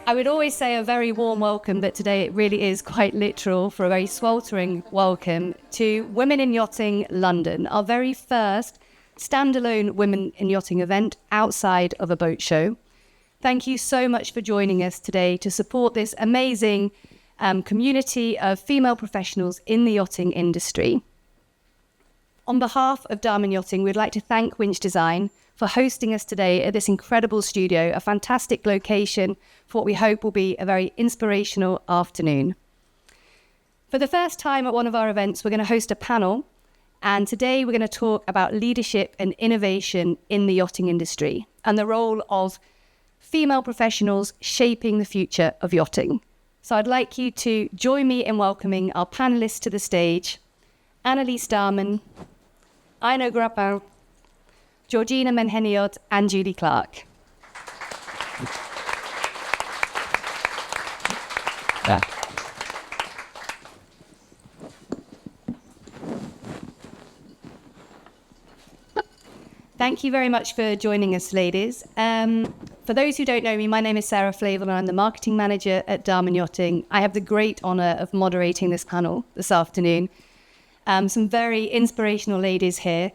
I would always say a very warm welcome, but today it really is quite literal for a very sweltering welcome to Women in Yachting London, our very first standalone Women in Yachting event outside of a boat show. Thank you so much for joining us today to support this amazing community of female professionals in the yachting industry. On behalf of Damen Yachting, we'd like to thank Winch Design for hosting us today at this incredible studio, a fantastic location for what we hope will be a very inspirational afternoon. For the first time at one of our events, we're going to host a panel, and today we're going to talk about leadership and innovation in the yachting industry and the role of female professionals shaping the future of yachting. So I'd like you to join me in welcoming our panelists to the stage: Annelies Damen, Aino Grapin, Georgina Menheneott, and Julie Clark. Yeah. Thank you very much for joining us, ladies. For those who don't know me, my name is Sarah Flavell and I'm the marketing manager at Damen Yachting. I have the great honour of moderating this panel this afternoon. Some very inspirational ladies here.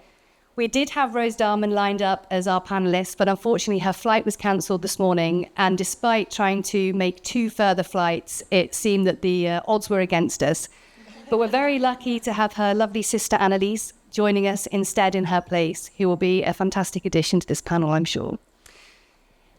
We did have Rose Damen lined up as our panellist, but unfortunately her flight was cancelled this morning, and despite trying to make 2 further flights, it seemed that the odds were against us. But we're very lucky to have her lovely sister Annelies joining us instead in her place, who will be a fantastic addition to this panel, I'm sure.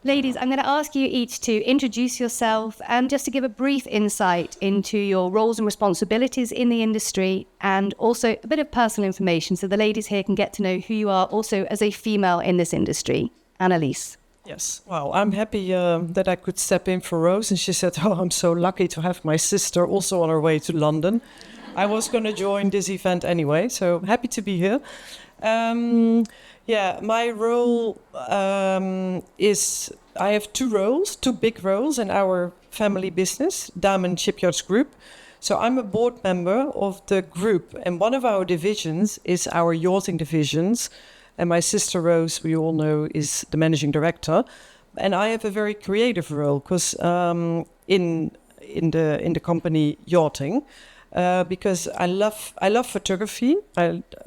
Ladies, I'm going to ask you each to introduce yourself and just to give a brief insight into your roles and responsibilities in the industry, and also a bit of personal information so the ladies here can get to know who you are also as a female in this industry. Annelies. Yes, well, I'm happy that I could step in for Rose, and she said, oh, I'm so lucky to have my sister also on her way to London. I was going to join this event anyway, so happy to be here. My role is, I have 2 big roles in our family business, Damen Shipyards Group. So I'm a board member of the group, and one of our divisions is our yachting divisions. And my sister Rose, we all know, is the managing director. And I have a very creative role because in the company yachting, because I love photography.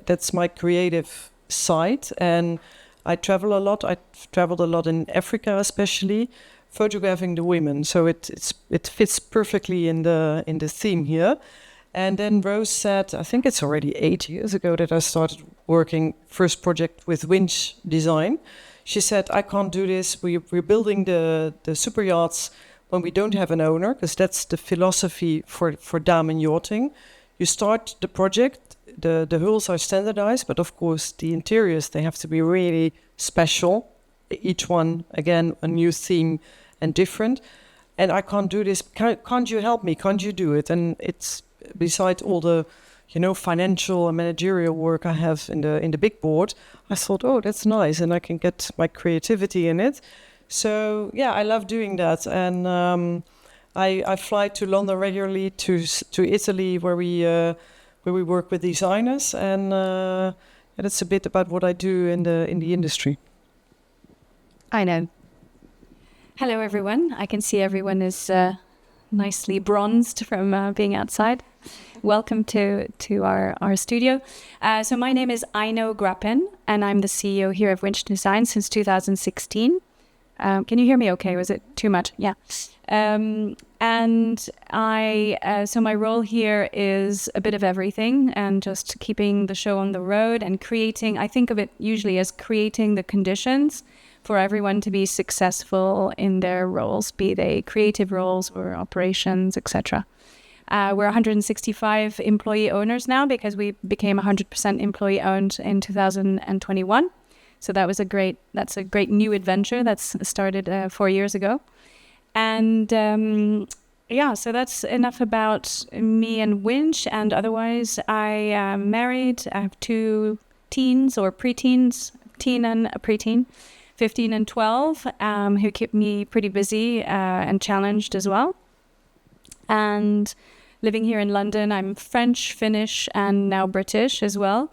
That's my creative side, and I travel a lot. I've traveled a lot in Africa, especially photographing the women. So it fits perfectly in the theme here. And then Rose said, I think it's already 8 years ago that I started working first project with Winch Design. She said, I can't do this. We're building the super yachts when we don't have an owner, because that's the philosophy for Damen Yachting. You start the project. The hulls are standardized, but of course the interiors, they have to be really special. Each one, again, a new theme and different. And I can't do this. Can't you help me? Can't you do it? And it's besides all the, financial and managerial work I have in the big board, I thought, oh, that's nice, and I can get my creativity in it. So yeah, I love doing that, and I fly to London regularly, to Italy, where we work with designers, and that's a bit about what I do in the industry. I know. Hello, everyone. I can see everyone is nicely bronzed from being outside. Welcome to our studio. So my name is Aino Grapin, and I'm the CEO here of Winch Design since 2016. Can you hear me okay? Was it too much? Yeah. And so my role here is a bit of everything, and just keeping the show on the road and creating, I think of it usually as creating the conditions for everyone to be successful in their roles, be they creative roles or operations, etc. We're 165 employee owners now, because we became 100% employee owned in 2021. So that's a great new adventure that's started 4 years ago. And so that's enough about me and Winch. And otherwise, I am married. I have 2 teens or preteens, teen and a preteen, 15 and 12, who keep me pretty busy and challenged as well. And living here in London, I'm French, Finnish, and now British as well.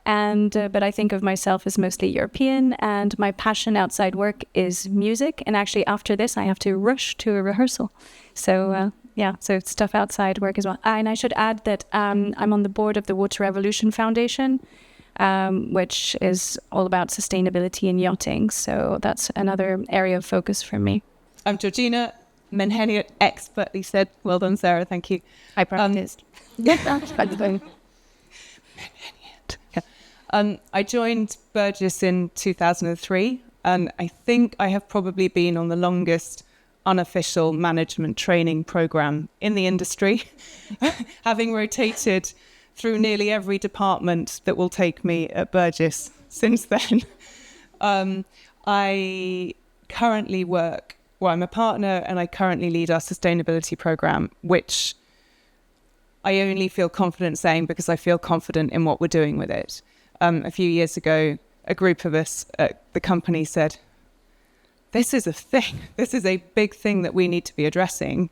But I think of myself as mostly European, and my passion outside work is music. And actually, after this, I have to rush to a rehearsal. So so stuff outside work as well. And I should add that I'm on the board of the Water Revolution Foundation, which is all about sustainability in yachting. So that's another area of focus for me. I'm Georgina. Menheneott expertly said. Well done, Sarah. Thank you. I practiced. Menheneott. I joined Burgess in 2003, and I think I have probably been on the longest unofficial management training program in the industry, having rotated through nearly every department that will take me at Burgess since then. I currently I'm a partner, and I currently lead our sustainability program, which I only feel confident saying because I feel confident in what we're doing with it. A few years ago, a group of us at the company said, this is a thing. This is a big thing that we need to be addressing.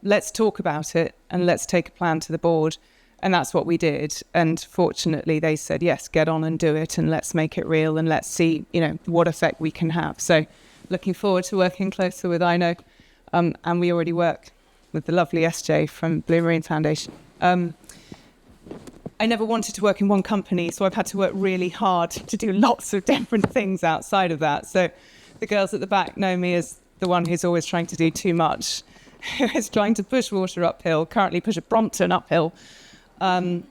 Let's talk about it and let's take a plan to the board. And that's what we did. And fortunately, they said, yes, get on and do it, and let's make it real, and let's see, what effect we can have. So looking forward to working closer with Aino. And we already work with the lovely SJ from Blue Marine Foundation. I never wanted to work in one company, so I've had to work really hard to do lots of different things outside of that. So the girls at the back know me as the one who's always trying to do too much, who is trying to push water uphill, currently push a Brompton uphill. And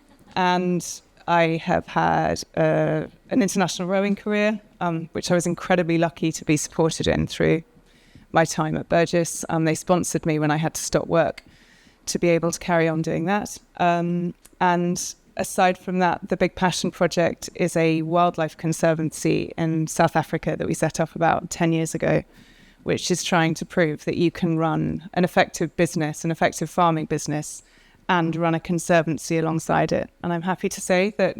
I have had an international rowing career, which I was incredibly lucky to be supported in through my time at Burgess. They sponsored me when I had to stop work to be able to carry on doing that. And aside from that, the big passion project is a wildlife conservancy in South Africa that we set up about 10 years ago, which is trying to prove that you can run an effective business, an effective farming business, and run a conservancy alongside it. And I'm happy to say that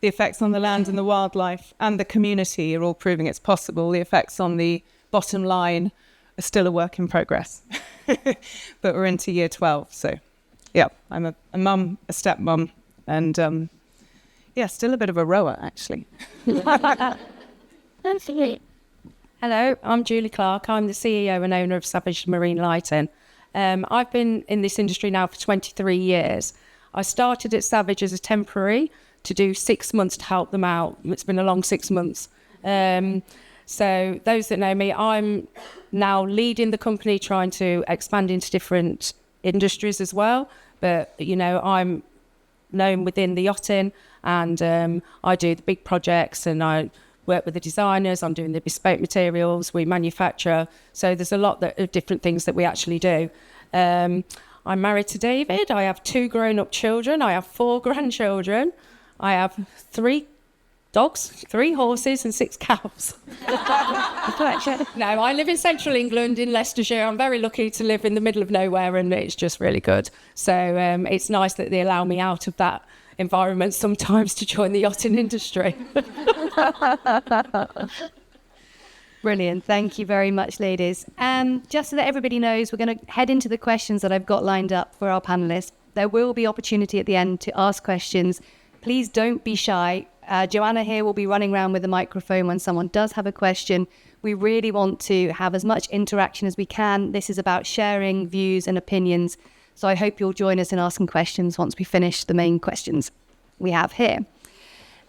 the effects on the land and the wildlife and the community are all proving it's possible. The effects on the bottom line are still a work in progress. But we're into year 12. So, yeah, I'm a mum, a stepmom, and, still a bit of a rower, actually. Hello, I'm Julie Clark. I'm the CEO and owner of Savage Marine Lighting. I've been in this industry now for 23 years. I started at Savage as a temporary to do 6 months to help them out. It's been a long 6 months. So those that know me, I'm now leading the company, trying to expand into different industries as well. But, I'm known within the yachting, and I do the big projects, and I work with the designers. I'm doing the bespoke materials, we manufacture. So there's a lot of different things that we actually do. I'm married to David. I have 2 grown-up children. I have 4 grandchildren. I have 3 dogs, 3 horses, and 6 cows. No, I live in central England, in Leicestershire. I'm very lucky to live in the middle of nowhere, and it's just really good. So it's nice that they allow me out of that environment sometimes to join the yachting industry. Brilliant. Thank you very much, ladies. Just so that everybody knows, we're going to head into the questions that I've got lined up for our panellists. There will be opportunity at the end to ask questions. Please don't be shy. Joanna here will be running around with the microphone when someone does have a question. We really want to have as much interaction as we can. This is about sharing views and opinions. So I hope you'll join us in asking questions once we finish the main questions we have here.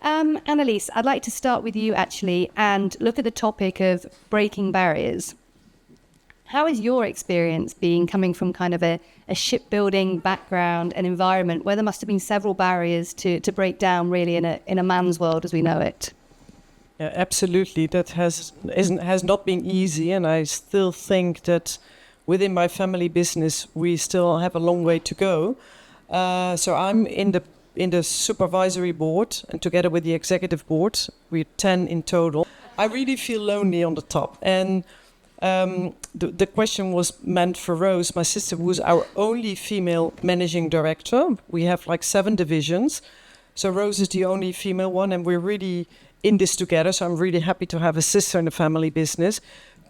Annelies, I'd like to start with you actually and look at the topic of breaking barriers. How is your experience coming from kind of a shipbuilding background and environment where there must have been several barriers to break down really in a man's world as we know it? Yeah, absolutely. That has not been easy, and I still think that within my family business we still have a long way to go. So I'm in the supervisory board, and together with the executive board, we're 10 in total. I really feel lonely on the top, and the question was meant for Rose, my sister, who's our only female managing director. We have like 7 divisions, so Rose is the only female one, and we're really in this together. So I'm really happy to have a sister in the family business,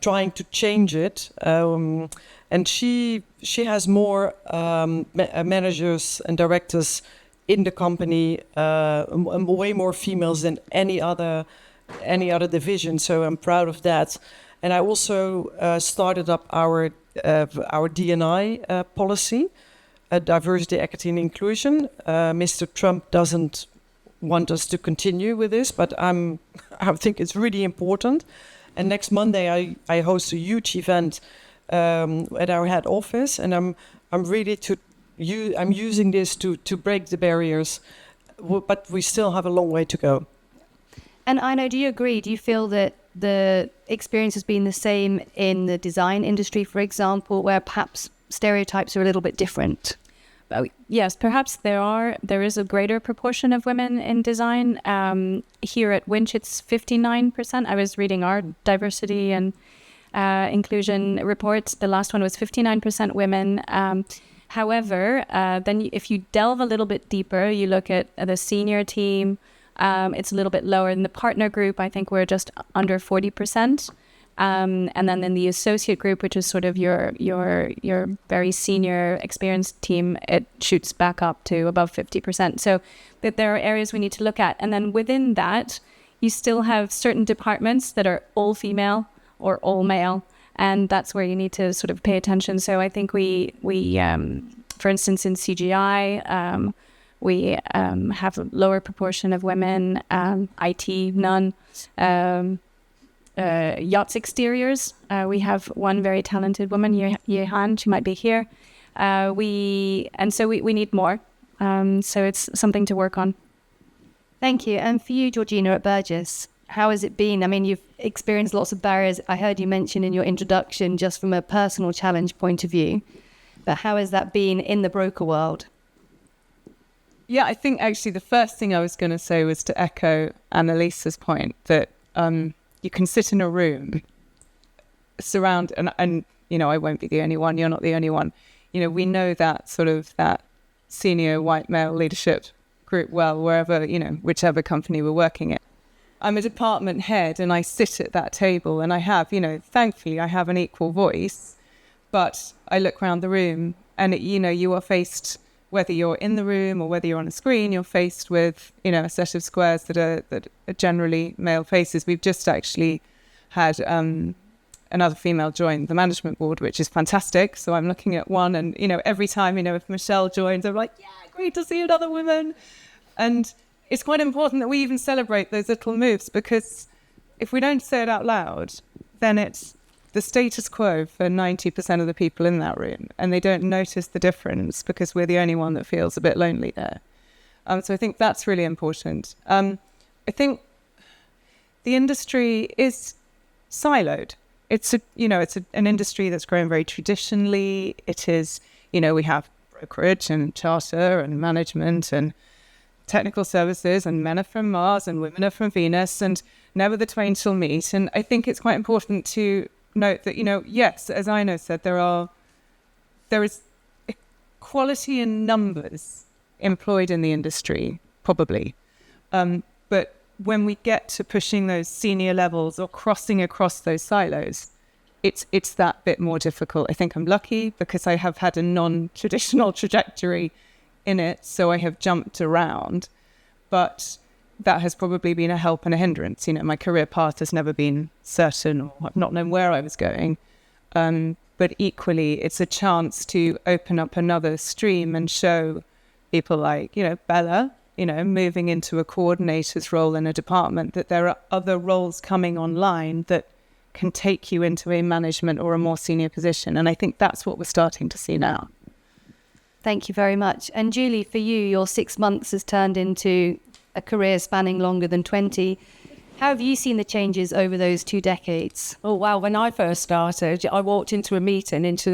trying to change it. And she has more managers and directors in the company, way more females than any other division. So I'm proud of that. And I also started up our D&I policy, diversity, equity, and inclusion. Mr. Trump doesn't want us to continue with this, but I think it's really important. And next Monday, I host a huge event at our head office, and I'm using this to break the barriers, but we still have a long way to go. And Aino, do you agree? Do you feel that the experience has been the same in the design industry, for example, where perhaps stereotypes are a little bit different? Yes, perhaps there is a greater proportion of women in design. Here at Winch, it's 59%. I was reading our diversity and inclusion reports. The last one was 59% women. However, then if you delve a little bit deeper, you look at the senior team, it's a little bit lower. In the partner group, I think we're just under 40%. And then in the associate group, which is sort of your very senior experienced team, it shoots back up to above 50%. So that there are areas we need to look at. And then within that, you still have certain departments that are all female or all male. And that's where you need to sort of pay attention. So I think we for instance, in CGI, we have a lower proportion of women, IT, none. Yachts exteriors, we have one very talented woman, Yehan, she might be here. We need more. So it's something to work on. Thank you. And for you, Georgina, at Burgess, how has it been? I mean, you've experienced lots of barriers. I heard you mention in your introduction, just from a personal challenge point of view, but how has that been in the broker world? Yeah, I think actually the first thing I was going to say was to echo Annelies's point that you can sit in a room, and I won't be the only one, you're not the only one. We know that sort of that senior white male leadership group well, wherever, whichever company we're working in. I'm a department head and I sit at that table and I have, thankfully I have an equal voice, but I look around the room and, you are faced, whether you're in the room or whether you're on a screen, you're faced with, a set of squares that are generally male faces. We've just actually had another female join the management board, which is fantastic. So I'm looking at one and, every time, if Michelle joins, I'm like, yeah, great to see another woman. And it's quite important that we even celebrate those little moves, because if we don't say it out loud, then it's the status quo for 90% of the people in that room, and they don't notice the difference because we're the only one that feels a bit lonely there. So I think that's really important. I think the industry is siloed. It's an industry that's grown very traditionally. It is, we have brokerage and charter and management and technical services, and men are from Mars and women are from Venus, and never the twain shall meet. And I think it's quite important to note that, yes, as Aino said, there is equality in numbers employed in the industry, probably. But when we get to pushing those senior levels or crossing across those silos, it's that bit more difficult. I think I'm lucky because I have had a non-traditional trajectory in it, so I have jumped around. But that has probably been a help and a hindrance. My career path has never been certain, or I've not known where I was going. But equally, it's a chance to open up another stream and show people like, Bella, moving into a coordinator's role in a department, that there are other roles coming online that can take you into a management or a more senior position. And I think that's what we're starting to see now. Thank you very much. And Julie, for you, your 6 months has turned into a career spanning longer than 20. How have you seen the changes over those 2 decades? Oh, wow. When I first started, I walked into a meeting, into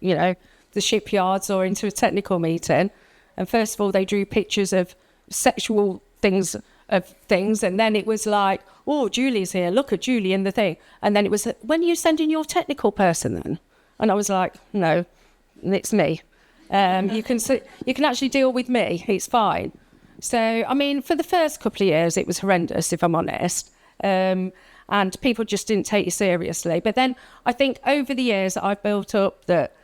the shipyards or into a technical meeting. And first of all, they drew pictures of sexual things, and then it was like, oh, Julie's here, look at Julie in the thing. And then it was, when are you sending your technical person then? And I was like, no, it's me. You can actually deal with me, it's fine. So, I mean, for the first couple of years, it was horrendous, if I'm honest. And people just didn't take you seriously. But then I think over the years, I've built up that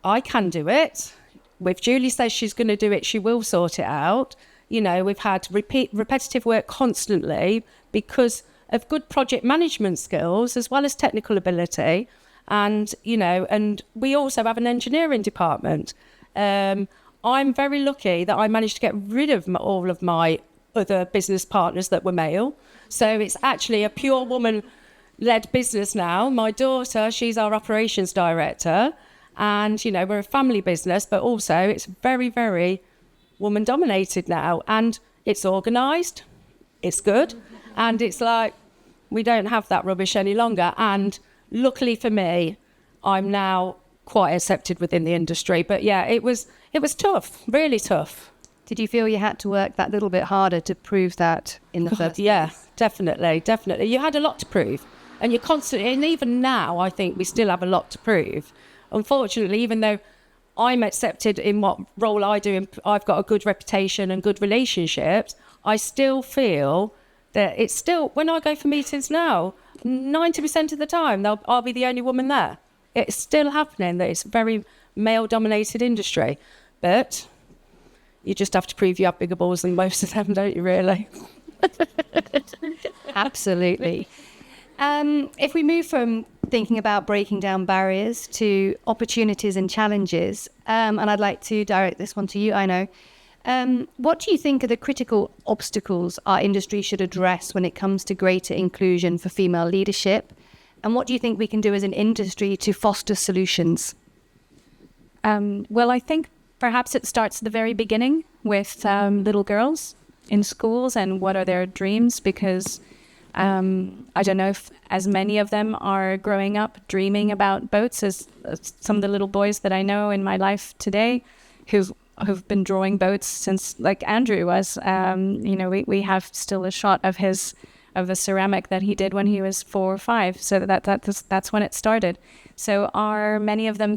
I can do it. if Julie says she's going to do it, she will sort it out. You know, we've had repetitive work constantly because of good project management skills as well as technical ability. And, you know, and we also have an engineering department. I'm very lucky that I managed to get rid of all of my other business partners that were male. So it's actually a pure woman-led business now. My daughter, she's our operations director. And, you know, we're a family business, but also it's very, very woman-dominated now. And it's organised, it's good, and it's like we don't have that rubbish any longer. And luckily for me, I'm now quite accepted within the industry. But yeah, it was tough, really tough. Did you feel you had to work that little bit harder to prove that in the first place? Yeah, definitely. You had a lot to prove. And you're constantly, and even now, I think we still have a lot to prove. Unfortunately, even though I'm accepted in what role I do and I've got a good reputation and good relationships, I still feel that it's still, when I go for meetings now, 90% of the time, I'll be the only woman there. It's still happening that it's a very male-dominated industry. But you just have to prove you have bigger balls than most of them, don't you, really? Absolutely. If we move from thinking about breaking down barriers to opportunities and challenges, and I'd like to direct this one to you, Aino. What do you think are the critical obstacles our industry should address when it comes to greater inclusion for female leadership? And what do you think we can do as an industry to foster solutions? Well, I think perhaps it starts at the very beginning with little girls in schools and what are their dreams, because I don't know if as many of them are growing up dreaming about boats as some of the little boys that I know in my life today who've been drawing boats since, like Andrew was. You know, we have still a shot of a ceramic that he did when he was 4 or 5. So that's when it started. So are many of them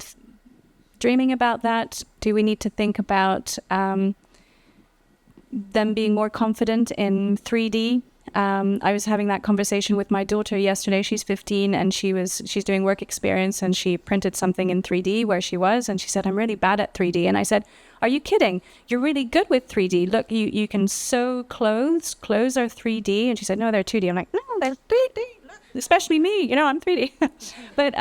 dreaming about that? Do we need to think about them being more confident in 3D? I was having that conversation with my daughter yesterday. She's 15 and she's doing work experience, and she printed something in 3D where she was, and she said, "I'm really bad at 3D." And I said, "Are you kidding? You're really good with 3D. Look, you can sew clothes. Clothes are 3D." And she said, "No, they're 2D. I'm like, "No, they're 3D. Especially me. You know, I'm 3D." But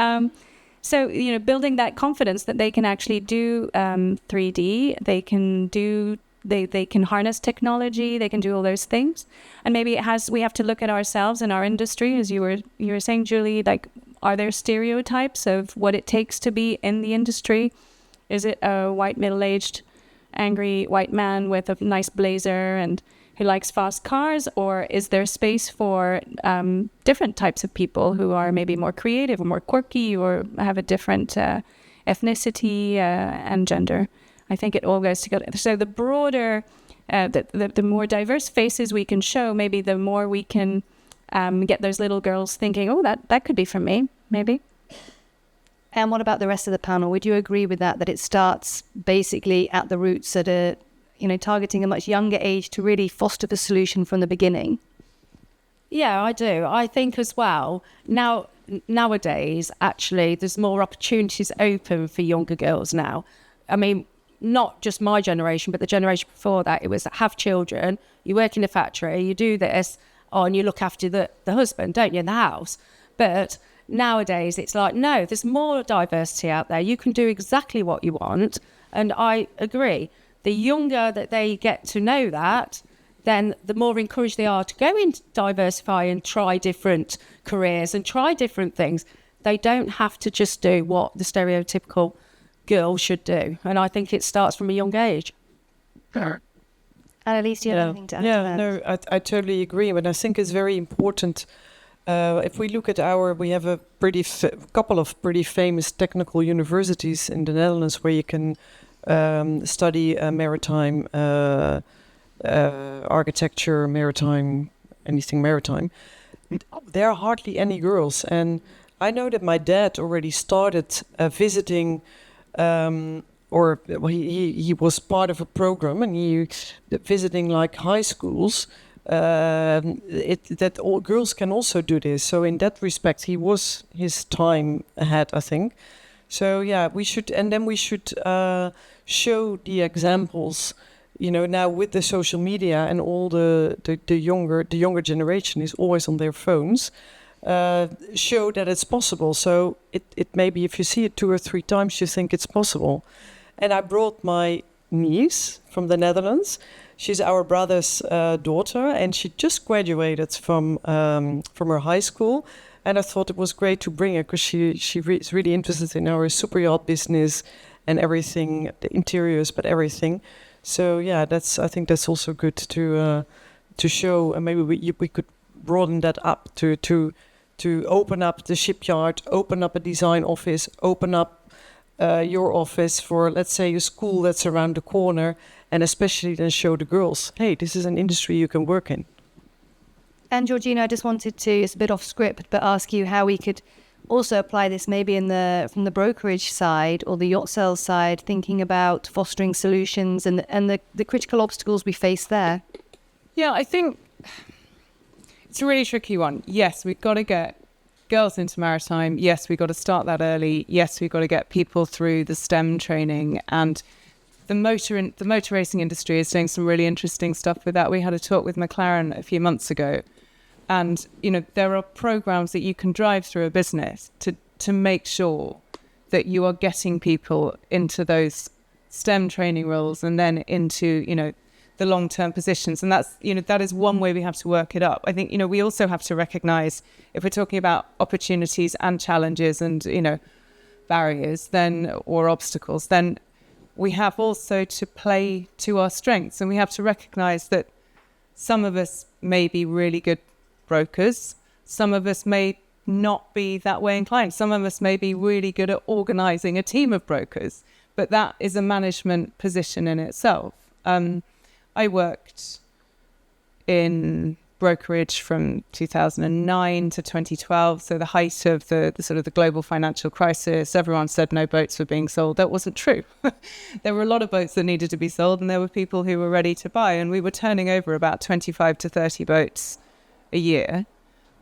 so, you know, building that confidence that they can actually do 3D, they can do. They can harness technology, they can do all those things. And maybe we have to look at ourselves in our industry, as you were saying, Julie, like, are there stereotypes of what it takes to be in the industry? Is it a white, middle-aged, angry white man with a nice blazer and who likes fast cars? Or is there space for different types of people who are maybe more creative or more quirky or have a different ethnicity and gender? I think it all goes together. So the broader, the more diverse faces we can show, maybe the more we can get those little girls thinking, "Oh, that could be for me, maybe." And what about the rest of the panel? Would you agree with that it starts basically at the roots at a, you know, targeting a much younger age to really foster the solution from the beginning? Yeah, I do. I think as well, nowadays, actually, there's more opportunities open for younger girls now. I mean, not just my generation, but the generation before that, it was have children, you work in a factory, you do this, and you look after the husband, don't you, in the house. But nowadays, it's like, no, there's more diversity out there. You can do exactly what you want. And I agree. The younger that they get to know that, then the more encouraged they are to go and diversify and try different careers and try different things. They don't have to just do what the stereotypical girl should do. And I think it starts from a young age. Annelies, do you have anything to add to that? No, I totally agree. But I think it's very important. If we look at we have a couple of pretty famous technical universities in the Netherlands where you can study maritime architecture, anything maritime. There are hardly any girls. And I know that my dad already started visiting he was part of a program, and he visiting like high schools. That all girls can also do this. So in that respect, he was his time ahead, I think. So yeah, we should show the examples. Now with the social media and all the younger generation is always on their phones. Show that it's possible. So it maybe if you see it 2 or 3 times, you think it's possible. And I brought my niece from the Netherlands. She's our brother's daughter, and she just graduated from her high school. And I thought it was great to bring her because she's really interested in our superyacht business and everything, the interiors, but everything. So yeah, I think that's also good to show, and maybe we could broaden that up to open up the shipyard, open up a design office, open up your office for, let's say, a school that's around the corner, and especially then show the girls, hey, this is an industry you can work in. And Georgina, I just wanted to, it's a bit off script, but ask you how we could also apply this maybe from the brokerage side or the yacht sales side, thinking about fostering solutions and the critical obstacles we face there. Yeah, I think it's a really tricky one. Yes, we've got to get girls into maritime. Yes, we've got to start that early. Yes, we've got to get people through the STEM training. And the motor racing industry is doing some really interesting stuff with that. We had a talk with McLaren a few months ago. And, there are programs that you can drive through a business to make sure that you are getting people into those STEM training roles and then into, the long-term positions. And that's, that is one way we have to work it up. I think, we also have to recognize if we're talking about opportunities and challenges and, barriers or obstacles, then we have also to play to our strengths. And we have to recognize that some of us may be really good brokers. Some of us may not be that way inclined. Some of us may be really good at organising a team of brokers, but that is a management position in itself. I worked in brokerage from 2009 to 2012, so the height of the sort of the global financial crisis. Everyone said no boats were being sold. That wasn't true. There were a lot of boats that needed to be sold, and there were people who were ready to buy, and we were turning over about 25 to 30 boats a year,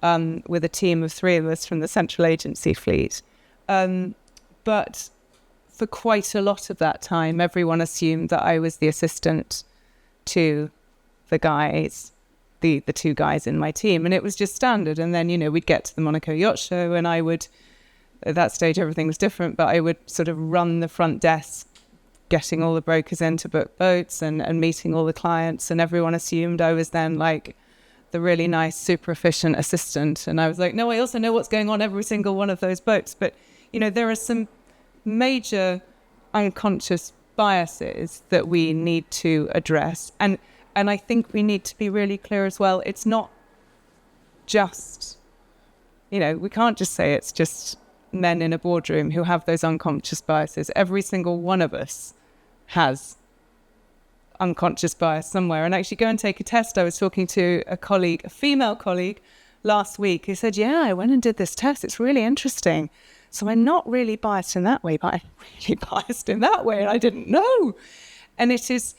with a team of 3 of us from the central agency fleet. But for quite a lot of that time, everyone assumed that I was the assistant to the guys, the 2 guys in my team. And it was just standard. And then, we'd get to the Monaco Yacht Show, and I would, at that stage, everything was different, but I would sort of run the front desk, getting all the brokers in to book boats and meeting all the clients. And everyone assumed I was then like the really nice, super efficient assistant. And I was like, no, I also know what's going on every single one of those boats. But, there are some major unconscious biases that we need to address. And I think we need to be really clear as well. It's not just, we can't just say it's just men in a boardroom who have those unconscious biases. Every single one of us has unconscious bias somewhere. And actually go and take a test. I was talking to a colleague, a female colleague, last week who said, yeah, I went and did this test. It's really interesting. So I'm not really biased in that way, but I'm really biased in that way. And I didn't know. And it's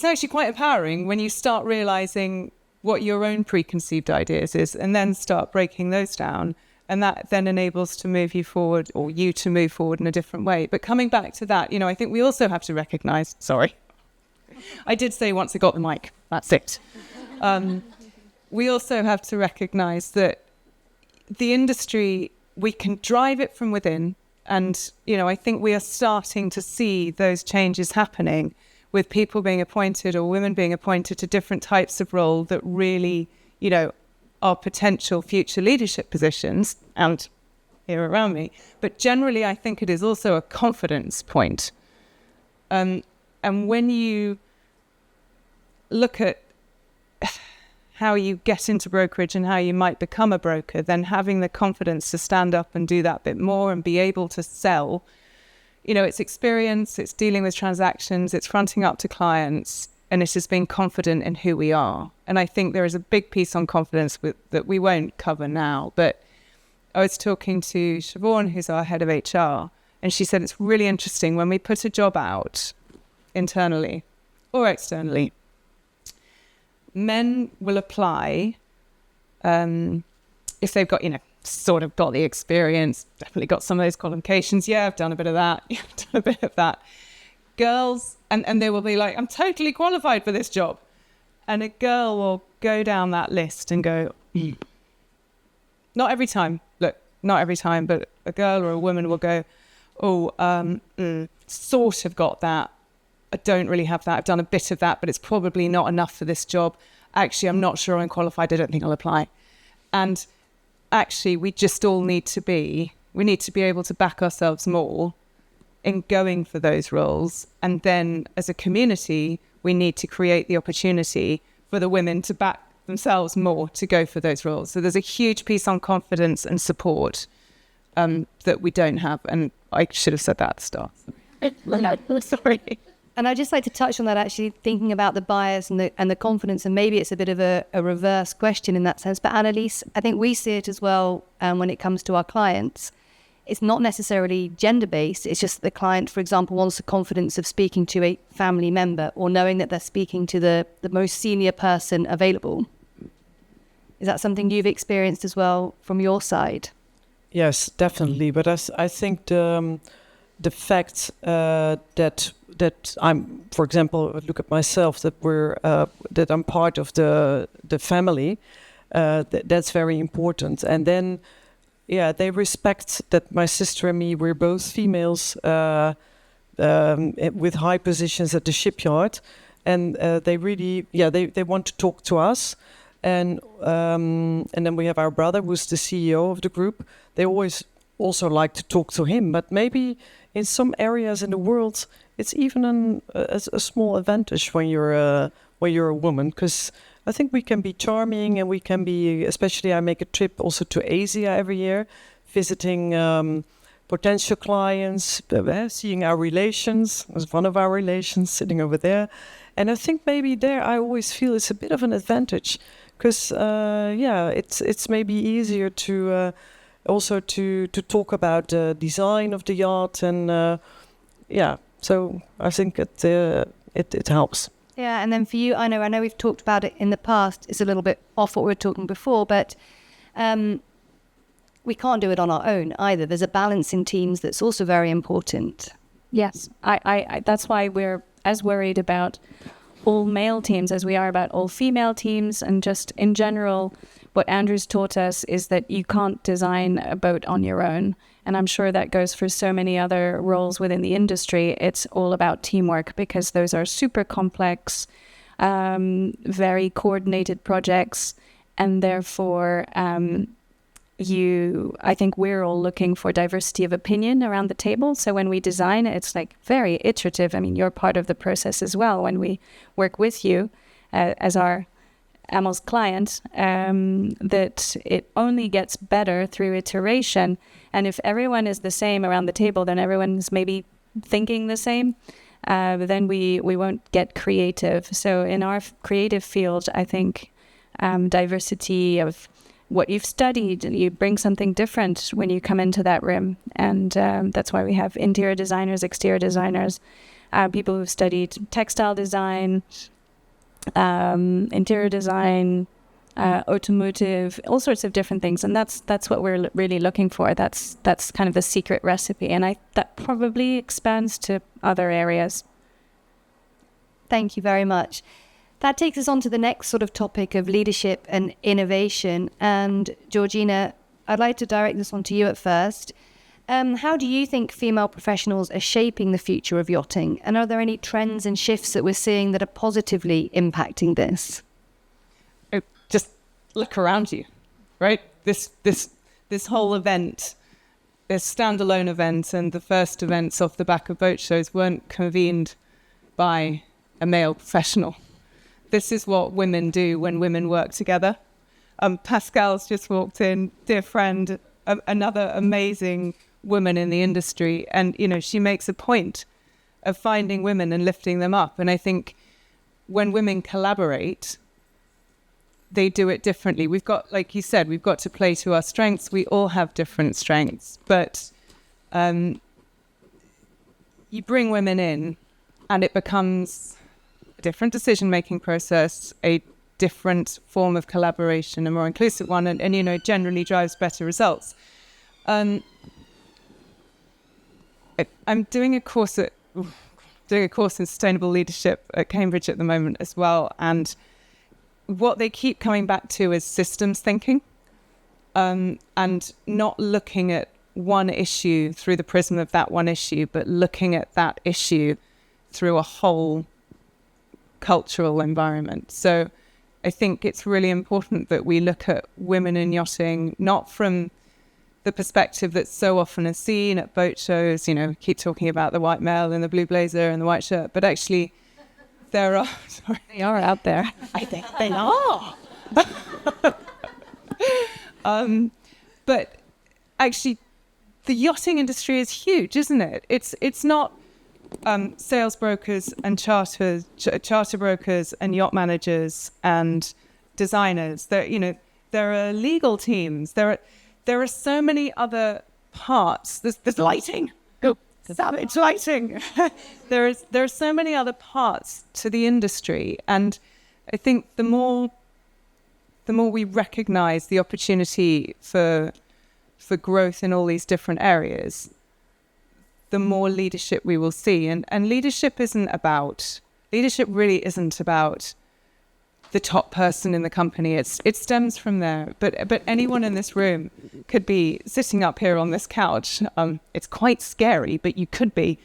actually quite empowering when you start realizing what your own preconceived ideas is and then start breaking those down. And that then enables to move you forward, or you to move forward in a different way. But coming back to that, I think we also have to recognize, sorry, I did say once I got the mic, that's it. We also have to recognize that the industry, we can drive it from within. And, I think we are starting to see those changes happening with people being appointed or women being appointed to different types of role that really, are potential future leadership positions, and here around me. But generally, I think it is also a confidence point. And when you look at how you get into brokerage and how you might become a broker, then having the confidence to stand up and do that bit more and be able to sell, it's experience, it's dealing with transactions, it's fronting up to clients, and it is being confident in who we are. And I think there is a big piece on confidence that we won't cover now. But I was talking to Siobhan, who's our head of HR, and she said it's really interesting when we put a job out internally or externally, men will apply if they've got, sort of got the experience, definitely got some of those qualifications. Yeah, I've done a bit of that. Yeah, I've done a bit of that. Girls, and they will be like, I'm totally qualified for this job. And a girl will go down that list and go, not every time, not every time, but a girl or a woman will go, sort of got that. I don't really have that. I've done a bit of that, but it's probably not enough for this job. Actually, I'm not sure I'm qualified. I don't think I'll apply. And actually, we just all need to be able to back ourselves more in going for those roles. And then as a community, we need to create the opportunity for the women to back themselves more to go for those roles. So there's a huge piece on confidence and support that we don't have. And I should have said that at the start. Sorry. And I'd just like to touch on that, actually, thinking about the bias and the confidence, and maybe it's a bit of a reverse question in that sense. But Annelies, I think we see it as well when it comes to our clients. It's not necessarily gender-based. It's just that the client, for example, wants the confidence of speaking to a family member or knowing that they're speaking to the most senior person available. Is that something you've experienced as well from your side? Yes, definitely. But I think the fact that I'm, for example, look at myself, that I'm part of the family, that's very important. And then, yeah, they respect that my sister and me, we're both females with high positions at the shipyard, and they really, they want to talk to us. And then we have our brother, who's the CEO of the group. They always also like to talk to him, but maybe in some areas in the world, it's even a small advantage when you're a woman, because I think we can be charming, and we can be, especially I make a trip also to Asia every year, visiting potential clients, seeing our relations. There's one of our relations sitting over there. And I think maybe there I always feel it's a bit of an advantage, because it's maybe easier to also to talk about the design of the yacht, and so I think it helps. Yeah, and then for you, I know we've talked about it in the past. It's a little bit off what we were talking before, but we can't do it on our own either. There's a balance in teams that's also very important. Yes, I that's why we're as worried about all male teams as we are about all female teams. And just in general, what Andrew's taught us is that you can't design a boat on your own. And I'm sure that goes for so many other roles within the industry. It's all about teamwork, because those are super complex, very coordinated projects. And therefore, I think we're all looking for diversity of opinion around the table. So when we design, it's like very iterative. I mean, you're part of the process as well when we work with you as our Amel's client, that it only gets better through iteration. And if everyone is the same around the table, then everyone's maybe thinking the same, but then we won't get creative. So in our creative field, I think diversity of what you've studied, you bring something different when you come into that room. And that's why we have interior designers, exterior designers, people who've studied textile design, interior design, automotive, all sorts of different things. And that's what we're really looking for. That's kind of the secret recipe. And that probably expands to other areas. Thank you very much. That takes us on to the next sort of topic of leadership and innovation. And Georgina, I'd like to direct this one to you at first. How do you think female professionals are shaping the future of yachting? And are there any trends and shifts that we're seeing that are positively impacting this? Just look around you, right? This whole event, this standalone event, and the first events off the back of boat shows weren't convened by a male professional. This is what women do when women work together. Pascal's just walked in, dear friend, another amazing woman in the industry. And, she makes a point of finding women and lifting them up. And I think when women collaborate, they do it differently. We've got, like you said, we've got to play to our strengths. We all have different strengths. But you bring women in and it becomes a different decision-making process, a different form of collaboration, a more inclusive one, and you know, generally drives better results. I'm doing a course in sustainable leadership at Cambridge at the moment as well, and what they keep coming back to is systems thinking, and not looking at one issue through the prism of that one issue, but looking at that issue through a whole cultural environment. So I think it's really important that we look at women in yachting, not from the perspective that's so often is seen at boat shows, you know, keep talking about the white male in the blue blazer and the white shirt, but actually there are... Sorry. They are out there. I think they are. But actually, the yachting industry is huge, isn't it? It's not sales brokers and charter brokers and yacht managers and designers. There are legal teams. There are so many other parts. There's lighting. Savage lighting. There are so many other parts to the industry, and I think the more we recognise the opportunity for growth in all these different areas, the more leadership we will see. And leadership really isn't about the top person in the company. It stems from there. But anyone in this room could be sitting up here on this couch. It's quite scary, but you could be.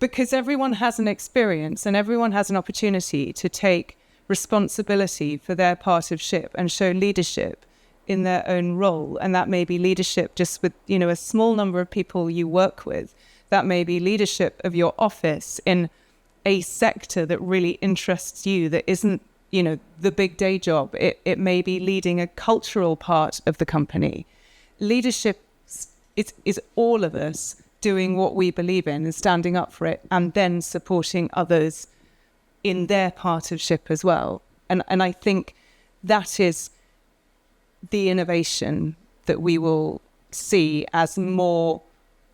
Because everyone has an experience and everyone has an opportunity to take responsibility for their part of ship and show leadership in their own role. And that may be leadership just with, you know, a small number of people you work with. That may be leadership of your office in a sector that really interests you, that isn't, you know, the big day job. It may be leading a cultural part of the company. Leadership is all of us doing what we believe in and standing up for it, and then supporting others in their part of ship as well. And I think that is the innovation that we will see as more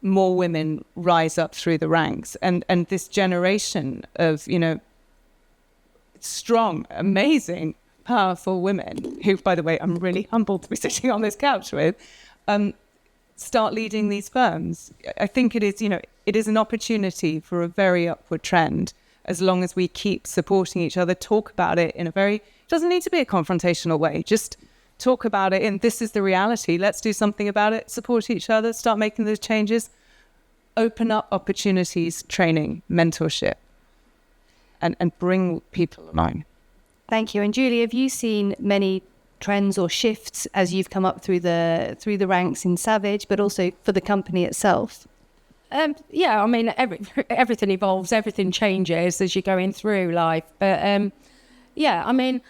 women rise up through the ranks, and this generation of, you know, strong, amazing, powerful women who, by the way, I'm really humbled to be sitting on this couch with, start leading these firms. I think it is, you know, it is an opportunity for a very upward trend, as long as we keep supporting each other, talk about it in a very, it doesn't need to be a confrontational way, just talk about it, and this is the reality. Let's do something about it, support each other, start making those changes, open up opportunities, training, mentorship, and bring people along. Thank you. And Julie, have you seen many trends or shifts as you've come up through the ranks in Savage, but also for the company itself? Yeah, I mean, everything evolves, everything changes as you're going through life. But yeah, I mean,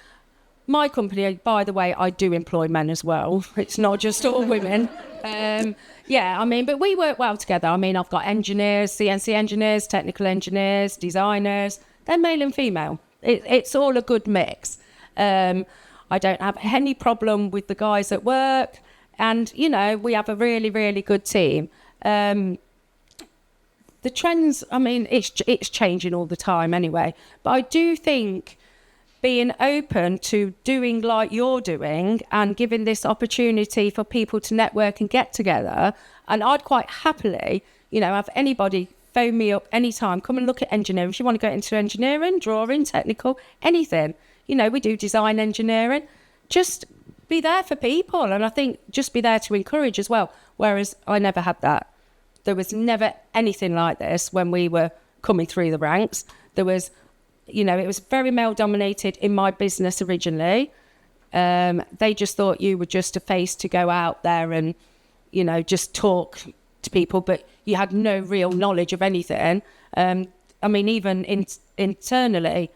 my company, by the way, I do employ men as well. It's not just all women. Yeah, I mean, but we work well together. I mean, I've got engineers, CNC engineers, technical engineers, designers. They're male and female. It's all a good mix. I don't have any problem with the guys at work. And, you know, we have a really, really good team. The trends, I mean, it's changing all the time anyway. But I do think being open to doing like you're doing and giving this opportunity for people to network and get together. And I'd quite happily, you know, have anybody phone me up anytime, come and look at engineering. If you want to go into engineering, drawing, technical, anything, you know, we do design engineering. Just be there for people. And I think just be there to encourage as well. Whereas I never had that. There was never anything like this when we were coming through the ranks. There was, you know, it was very male dominated in my business originally. They just thought you were just a face to go out there and, you know, just talk to people, but you had no real knowledge of anything. I mean, even internally,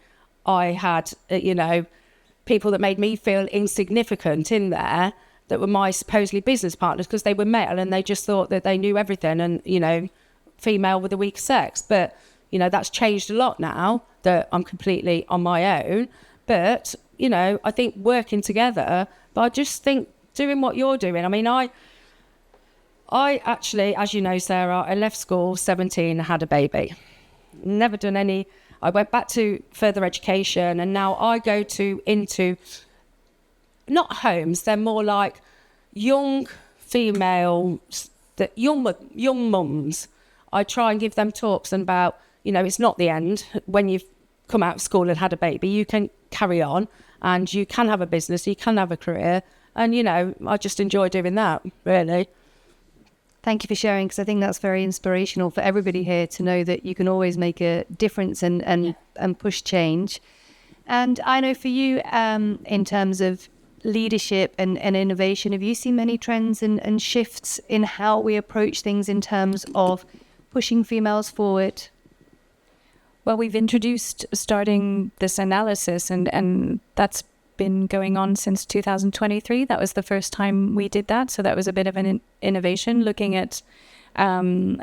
I had, you know, people that made me feel insignificant in there that were my supposedly business partners because they were male and they just thought that they knew everything and, you know, female with a weak sex. But, you know, that's changed a lot now that I'm completely on my own. But, you know, I think working together, but I just think doing what you're doing. I mean, I actually, as you know, Sarah, I left school 17, had a baby. Never done any, I went back to further education, and now I go into not homes, they're more like young females, young mums. I try and give them talks about, it's not the end. When you've come out of school and had a baby, you can carry on and you can have a business, you can have a career. And, I just enjoy doing that, really. Thank you for sharing, because I think that's very inspirational for everybody here to know that you can always make a difference and push change. And I know for you, in terms of leadership and innovation, have you seen many trends and shifts in how we approach things in terms of pushing females forward? Well, we've introduced starting this analysis, and that's been going on since 2023. That was the first time we did that. So that was a bit of an innovation, looking at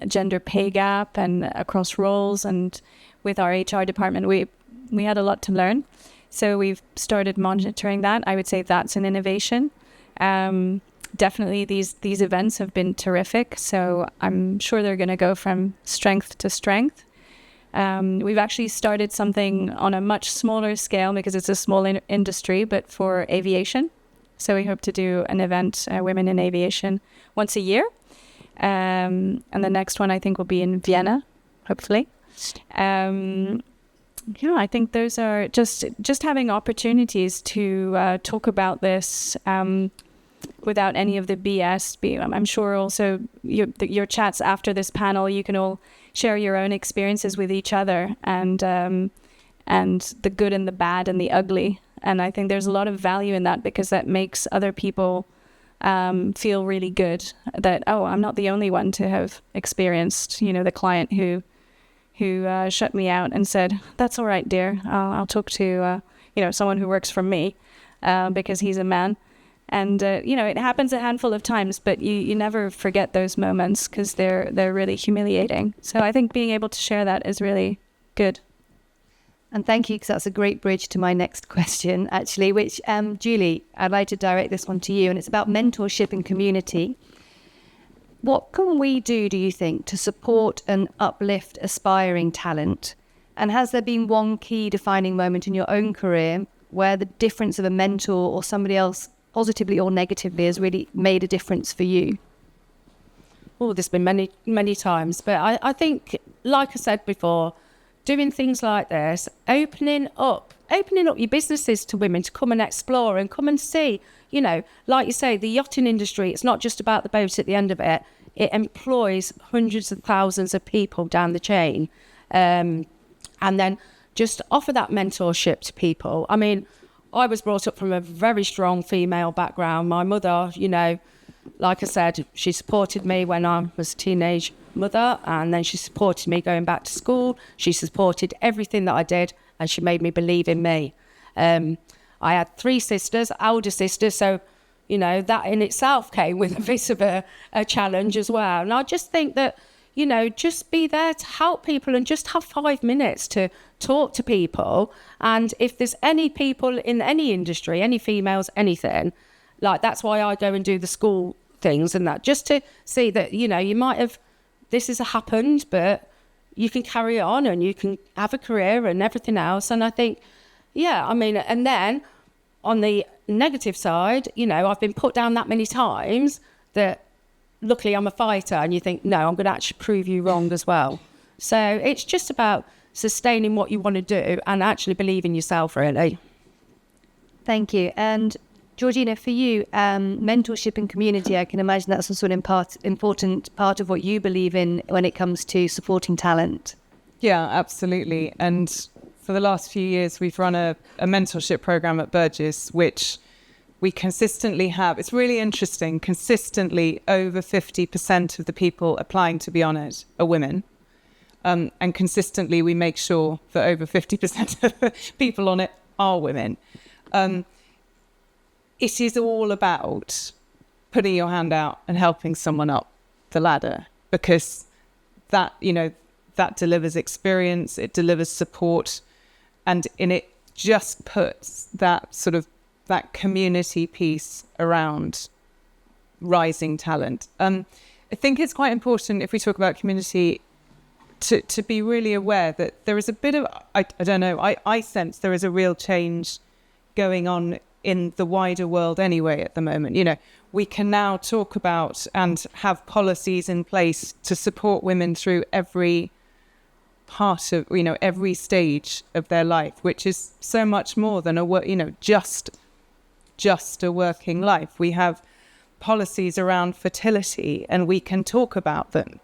gender pay gap and across roles. And with our HR department, we had a lot to learn. So we've started monitoring that. I would say that's an innovation. Definitely these events have been terrific. So I'm sure they're going to go from strength to strength. We've actually started something on a much smaller scale because it's a small industry, but for aviation. So we hope to do an event, Women in Aviation, once a year. And the next one I think will be in Vienna, hopefully. I think those are just having opportunities to talk about this without any of the BS. I'm sure also your chats after this panel, you can all share your own experiences with each other and the good and the bad and the ugly. And I think there's a lot of value in that, because that makes other people feel really good that, I'm not the only one to have experienced, the client who shut me out and said, that's all right, dear. I'll talk to, someone who works for me because he's a man. And, it happens a handful of times, but you never forget those moments because they're really humiliating. So I think being able to share that is really good. And thank you, because that's a great bridge to my next question, actually, which, Julie, I'd like to direct this one to you. And it's about mentorship and community. What can we do you think, to support and uplift aspiring talent? And has there been one key defining moment in your own career where the difference of a mentor or somebody else, positively or negatively, has really made a difference for you? Oh, there's been many, many times. But I think, like I said before, doing things like this, opening up your businesses to women to come and explore and come and see, like you say, the yachting industry, it's not just about the boat at the end of it. It employs hundreds of thousands of people down the chain. And then just offer that mentorship to people. I mean, I was brought up from a very strong female background. My mother, like I said, she supported me when I was a teenage mother, and then she supported me going back to school. She supported everything that I did, and she made me believe in me. I had 3 sisters, older sisters, so that in itself came with a bit of a challenge as well. And I just think that, just be there to help people and just have 5 minutes to talk to people. And if there's any people in any industry, any females, anything, like that's why I go and do the school things and that, just to see that, you might have, this has happened, but you can carry on and you can have a career and everything else. And I think, and then on the negative side, I've been put down that many times that luckily I'm a fighter, and you think, no, I'm going to actually prove you wrong as well. So it's just about sustaining what you want to do and actually believe in yourself, really. Thank you. And Georgina, for you, mentorship and community, I can imagine that's also an important part of what you believe in when it comes to supporting talent. Yeah, absolutely. And for the last few years, we've run a mentorship program at Burgess, which we consistently have. It's really interesting. Consistently, over 50% of the people applying to be on it are women. And consistently, we make sure that over 50% of the people on it are women. It is all about putting your hand out and helping someone up the ladder, because that, that delivers experience, it delivers support, and it just puts that sort of that community piece around rising talent. I think it's quite important, if we talk about community, to be really aware that there is a bit of, I don't know, I sense there is a real change going on in the wider world anyway at the moment. You know, we can now talk about and have policies in place to support women through every part of, you know, every stage of their life, which is so much more than just a working life. We have policies around fertility and we can talk about them.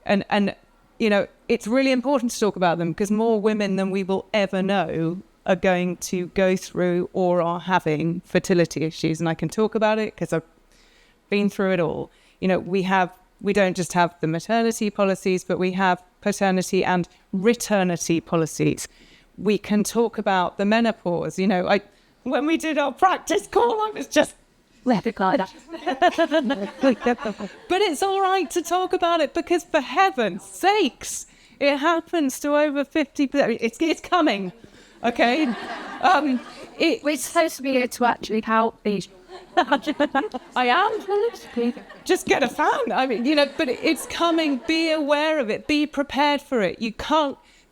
And you know, it's really important to talk about them because more women than we will ever know are going to go through or are having fertility issues. And I can talk about it because I've been through it all. You know, we don't just have the maternity policies, but we have paternity and returnity policies. We can talk about the menopause. You know, when we did our practice call, I was just but it's all right to talk about it because, for heaven's sakes, it happens to over 50%. It's coming, okay? We're supposed to be here to actually help these. I am. Just get a fan. I mean, you know, but it's coming. Be aware of it. Be prepared for it.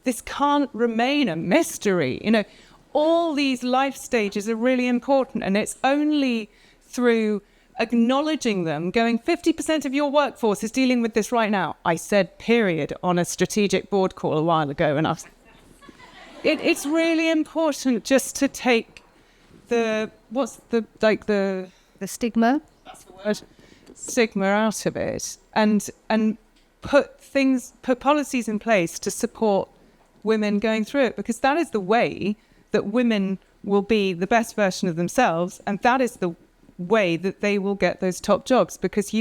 This can't remain a mystery. You know, all these life stages are really important, and it's only through acknowledging them, going 50% of your workforce is dealing with this right now. I said period on a strategic board call a while ago, and it's really important just to take the stigma. That's the word. Stigma out of it, and put policies in place to support women going through it, because that is the way that women will be the best version of themselves, and that is the way that they will get those top jobs, because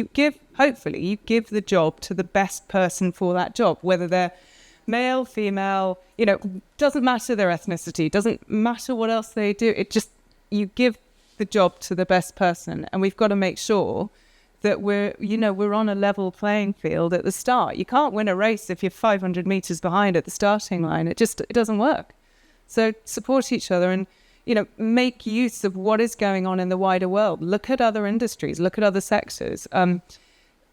hopefully you give the job to the best person for that job, whether they're male, female, you know, doesn't matter their ethnicity, doesn't matter what else they do. You give the job to the best person, and we've got to make sure that we're on a level playing field at the start. You can't win a race if you're 500 meters behind at the starting line. It doesn't work. So support each other and, you know, make use of what is going on in the wider world. Look at other industries, look at other sectors,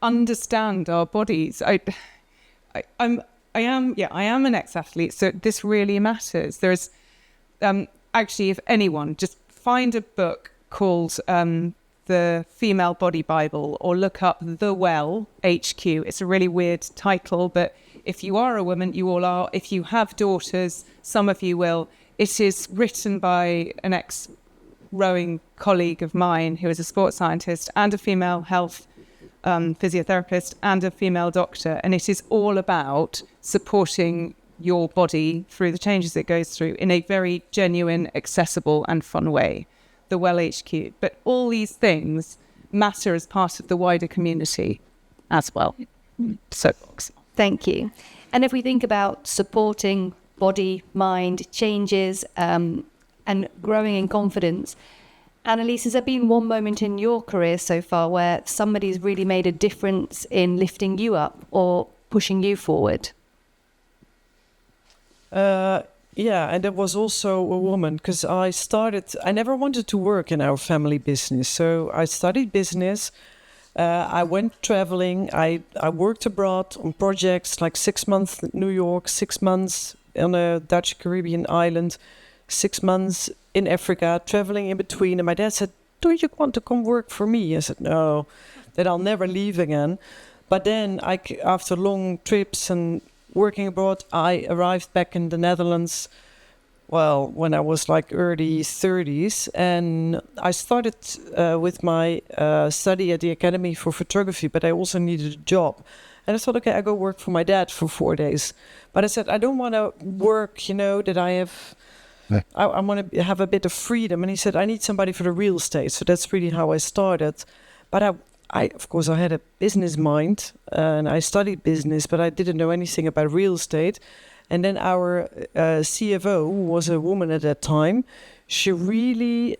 understand our bodies. I am an ex-athlete, so this really matters. There's actually, if anyone, just find a book called The Female Body Bible, or look up The Well HQ. It's a really weird title, but if you are a woman, you all are. If you have daughters, some of you will. It is written by an ex-rowing colleague of mine who is a sports scientist and a female health physiotherapist and a female doctor. And it is all about supporting your body through the changes it goes through in a very genuine, accessible and fun way. The Well HQ. But all these things matter as part of the wider community as well. Soapbox. Thank you. And if we think about supporting body, mind changes and growing in confidence, Annelies, has there been one moment in your career so far where somebody's really made a difference in lifting you up or pushing you forward? Yeah, and there was also a woman, because I never wanted to work in our family business. So I studied business. I went traveling. I worked abroad on projects like 6 months in New York, 6 months on a Dutch Caribbean island, 6 months in Africa, traveling in between. And my dad said, "Do you want to come work for me?" I said, "No, then I'll never leave again." But then after long trips and working abroad, I arrived back in the Netherlands, well, when I was like early 30s. And I started with my study at the Academy for Photography, but I also needed a job. And I thought, okay, I go work for my dad for 4 days. But I said, I don't want to work, you know, that I have... I want to have a bit of freedom. And he said, I need somebody for the real estate. So that's really how I started. But I of course, I had a business mind and I studied business, but I didn't know anything about real estate. And then our CFO, who was a woman at that time, she really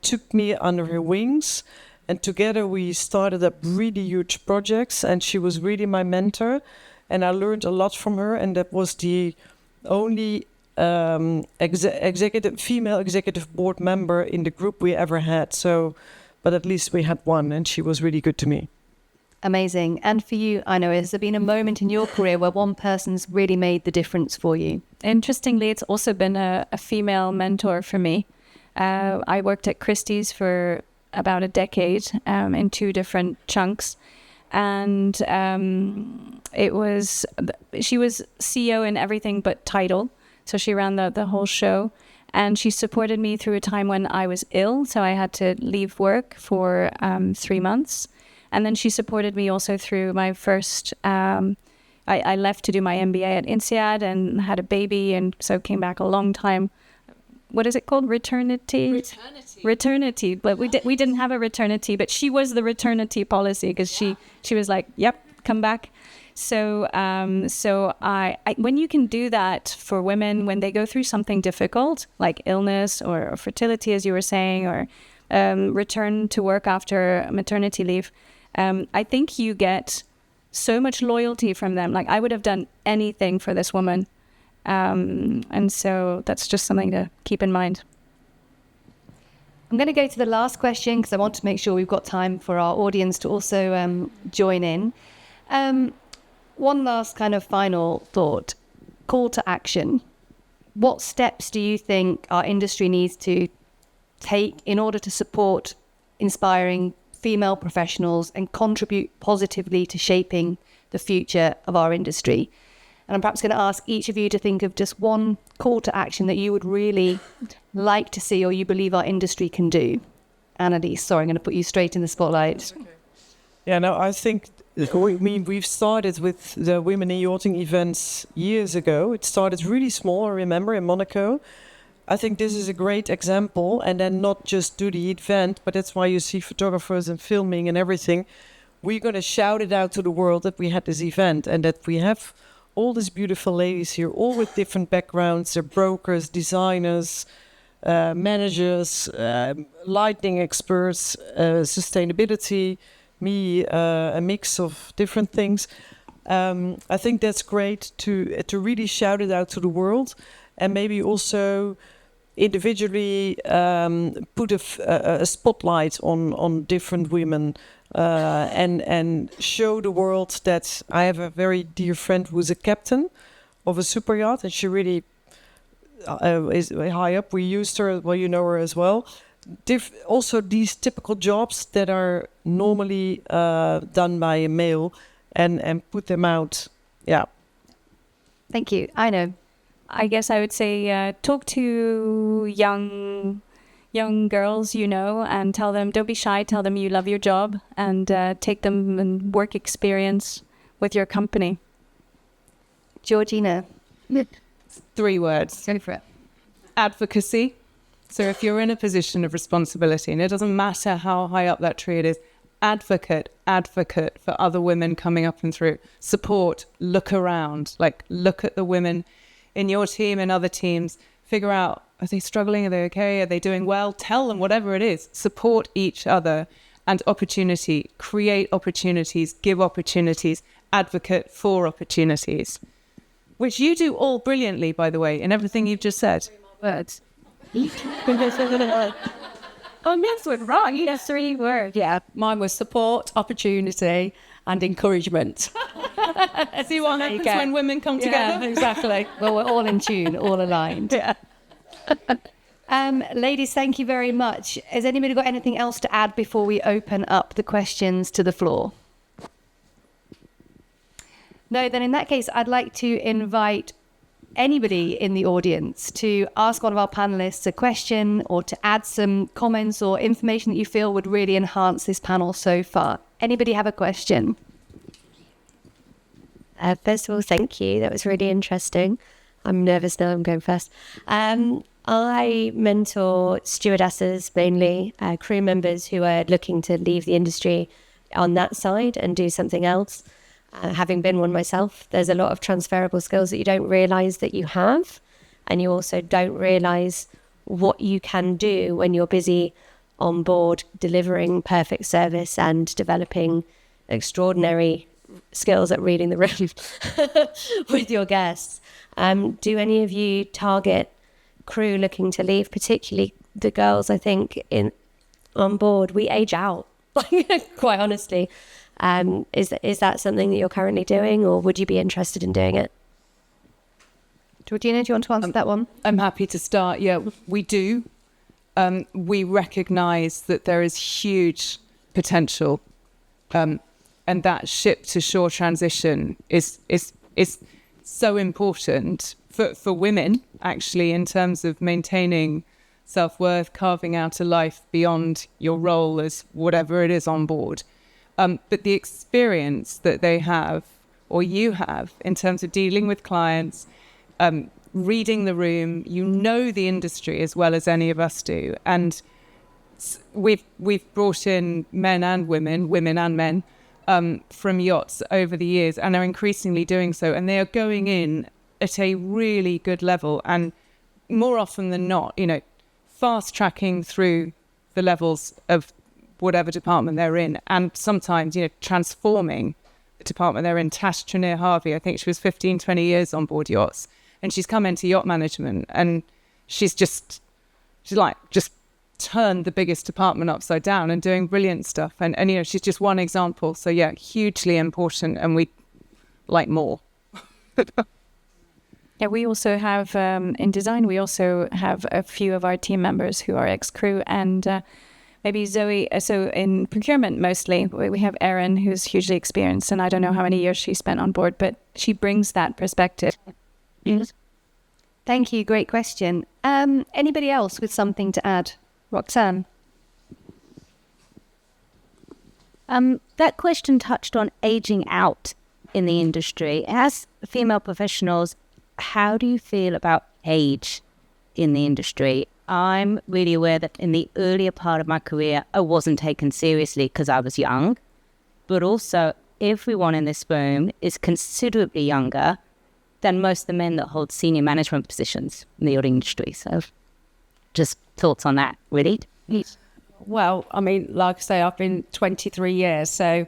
took me under her wings. And together we started up really huge projects. And she was really my mentor. And I learned a lot from her. And that was the only female executive board member in the group we ever had. So... but at least we had one, and she was really good to me. Amazing. And for you, I know, has there been a moment in your career where one person's really made the difference for you? Interestingly, it's also been a female mentor for me. I worked at Christie's for about a decade in 2 different chunks. And she was CEO in everything but title. So she ran the whole show. And she supported me through a time when I was ill. So I had to leave work for 3 months. And then she supported me also through my first, I left to do my MBA at INSEAD and had a baby. And so came back a long time. What is it called? Returnity. But we didn't have a returnity, but she was the returnity policy because she was like, yep, come back. So I when you can do that for women when they go through something difficult, like illness or fertility, as you were saying, or return to work after maternity leave, I think you get so much loyalty from them. Like, I would have done anything for this woman. And so that's just something to keep in mind. I'm going to go to the last question because I want to make sure we've got time for our audience to also join in. One last kind of final thought, call to action. What steps do you think our industry needs to take in order to support inspiring female professionals and contribute positively to shaping the future of our industry? And I'm perhaps going to ask each of you to think of just one call to action that you would really like to see or you believe our industry can do. Annelies, sorry, I'm going to put you straight in the spotlight. Okay. Yeah, no, I think we've started with the Women in Yachting events years ago. It started really small, I remember, in Monaco. I think this is a great example. And then not just do the event, but that's why you see photographers and filming and everything. We're going to shout it out to the world that we had this event and that we have all these beautiful ladies here, all with different backgrounds. They're brokers, designers, managers, lighting experts, sustainability, me, a mix of different things. I think that's great to really shout it out to the world, and maybe also individually put a spotlight on different women. And show the world that I have a very dear friend who's a captain of a superyacht, and she really is high up. We used her, well, you know her as well. Also, these typical jobs that are normally done by a male, and put them out. Yeah. Thank you. Aino. I guess I would say talk to young girls, and tell them, don't be shy, tell them you love your job, and take them and work experience with your company. Georgina. 3 words. Go for it. Advocacy. So if you're in a position of responsibility, and it doesn't matter how high up that tree it is, advocate for other women coming up and through. Support, look around, look at the women in your team and other teams, figure out, are they struggling? Are they okay? Are they doing well? Tell them whatever it is. Support each other, and opportunity. Create opportunities, give opportunities, advocate for opportunities. Which you do all brilliantly, by the way, in everything you've just said. Words. Oh, yes, we're right. Yes, 3 words. Yeah, mine was support, opportunity, and encouragement. See what happens when women come together? Yeah, exactly. Well, we're all in tune, all aligned. Yeah. Ladies, thank you very much. Has anybody got anything else to add before we open up the questions to the floor? No, then in that case, I'd like to invite anybody in the audience to ask one of our panelists a question or to add some comments or information that you feel would really enhance this panel so far. Anybody have a question? First of all, thank you. That was really interesting. I'm nervous now. I'm going first. I mentor stewardesses, mainly crew members who are looking to leave the industry on that side and do something else. Having been one myself, there's a lot of transferable skills that you don't realise that you have, and you also don't realise what you can do when you're busy on board delivering perfect service and developing extraordinary skills at reading the room with your guests. Do any of you target crew looking to leave, particularly the girls? I think on board we age out, quite honestly. Is that something that you're currently doing, or would you be interested in doing it? Georgina, do you want to answer that one? I'm happy to start. Yeah, we do. We recognise that there is huge potential, and that ship to shore transition is so important for women, actually, in terms of maintaining self-worth, carving out a life beyond your role as whatever it is on board. But the experience that they have, or you have, in terms of dealing with clients, reading the room, you know the industry as well as any of us do. And we've brought in men and men, from yachts over the years, and are increasingly doing so. And they are going in at a really good level, and more often than not, fast tracking through the levels of whatever department they're in, and sometimes, transforming the department they're in. Tash Trenier Harvey, I think she was 15, 20 years on board yachts, and she's come into yacht management, and she's just turned the biggest department upside down and doing brilliant stuff. And she's just one example. So yeah, hugely important, and we like more. Yeah, we also have, in design, we also have a few of our team members who are ex-crew, and maybe Zoe, so in procurement mostly, we have Erin, who's hugely experienced, and I don't know how many years she spent on board, but she brings that perspective. Yes. Thank you, great question. Anybody else with something to add? Roxanne? That question touched on aging out in the industry. As female professionals, how do you feel about age in the industry? I'm really aware that in the earlier part of my career, I wasn't taken seriously because I was young, but also everyone in this room is considerably younger than most of the men that hold senior management positions in the yachting industry. So just thoughts on that, really? Well, I mean, like I say, I've been 23 years, so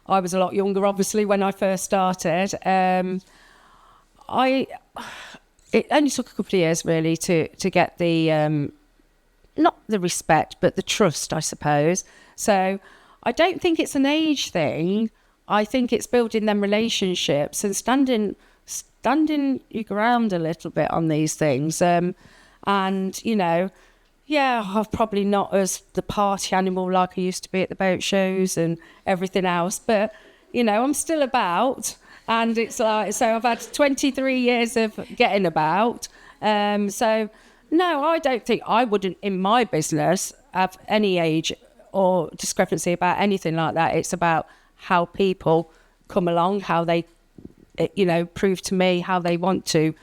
I was a lot younger, obviously, when I first started. It only took a couple of years, really, to get the, not the respect, but the trust, I suppose. So I don't think it's an age thing. I think it's building them relationships and standing your ground a little bit on these things. And, yeah, I'm probably not as the party animal like I used to be at the boat shows and everything else, but, I'm still about. And it's like, so I've had 23 years of getting about. So, no, I don't think I wouldn't, in my business, have any age or discrepancy about anything like that. It's about how people come along, how they, prove to me how they want to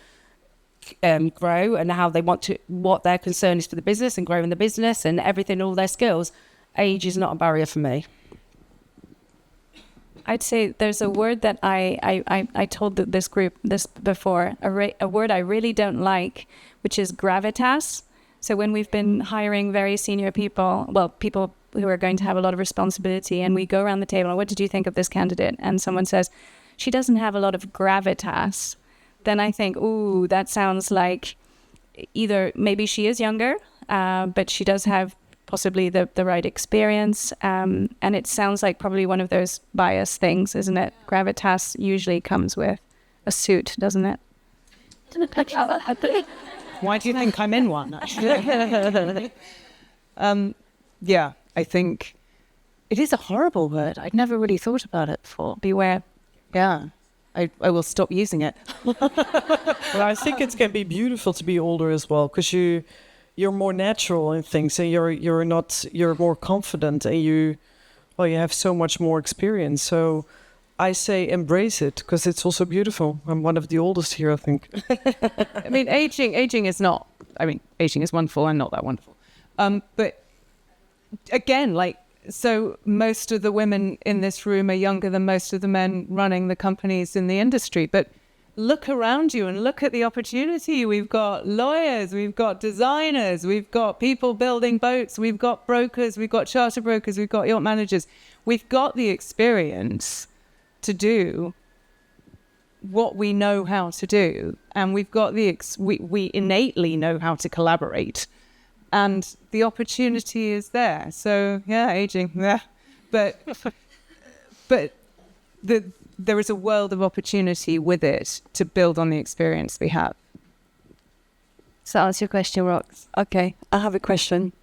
grow and how they want to, what their concern is for the business and growing the business and everything, all their skills. Age is not a barrier for me. I'd say there's a word that I told this group this before, a word I really don't like, which is gravitas. So when we've been hiring very senior people, well, people who are going to have a lot of responsibility, and we go around the table, what did you think of this candidate? And someone says, she doesn't have a lot of gravitas. Then I think, ooh, that sounds like either maybe she is younger, but she does have possibly the right experience. And it sounds like probably one of those bias things, isn't it? Gravitas usually comes with a suit, doesn't it? Why do you think I'm in one, actually? Yeah, I think it is a horrible word. I'd never really thought about it before. Beware. Yeah, I will stop using it. Well, I think it can be beautiful to be older as well, because you're more natural in things, and you're more confident, and you have so much more experience. So I say embrace it, because it's also beautiful. I'm one of the oldest here, I think. I mean, aging is not. I mean, aging is wonderful. I'm not that wonderful. But again, so most of the women in this room are younger than most of the men running the companies in the industry. But look around you and look at the opportunity. We've got lawyers, we've got designers, we've got people building boats, we've got brokers, we've got charter brokers, we've got yacht managers. We've got the experience to do what we know how to do, and we've got we innately know how to collaborate, and the opportunity is there. So yeah, aging, yeah, but but there is a world of opportunity with it to build on the experience we have. So answer your question, Rox. Okay, I have a question.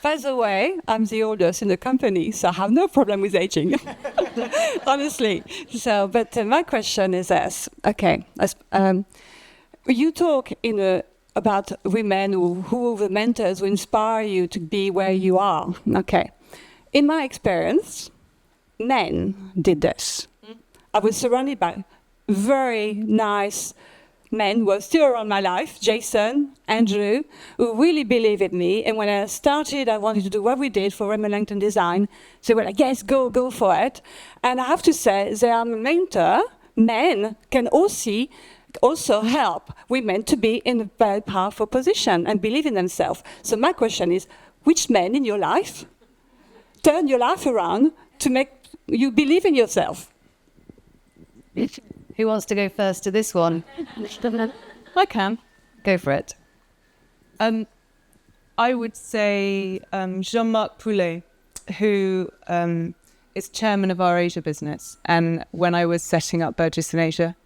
By the way, I'm the oldest in the company, so I have no problem with aging, honestly. So, but my question is this. Okay, you talk about women who are the mentors who inspire you to be where you are. Okay. In my experience, men did this. I was surrounded by very nice men who are still around my life, Jason, Andrew, who really believed in me. And when I started, I wanted to do what we did for Yachting Design. They were like, yes, go for it. And I have to say, they are a mentor. Men can also help women to be in a very powerful position and believe in themselves. So my question is, which men in your life turn your life around to make you believe in yourself? Who wants to go first to this one? I can. Go for it. I would say Jean-Marc Poulet, who is chairman of our Asia business. And when I was setting up Burgess in Asia,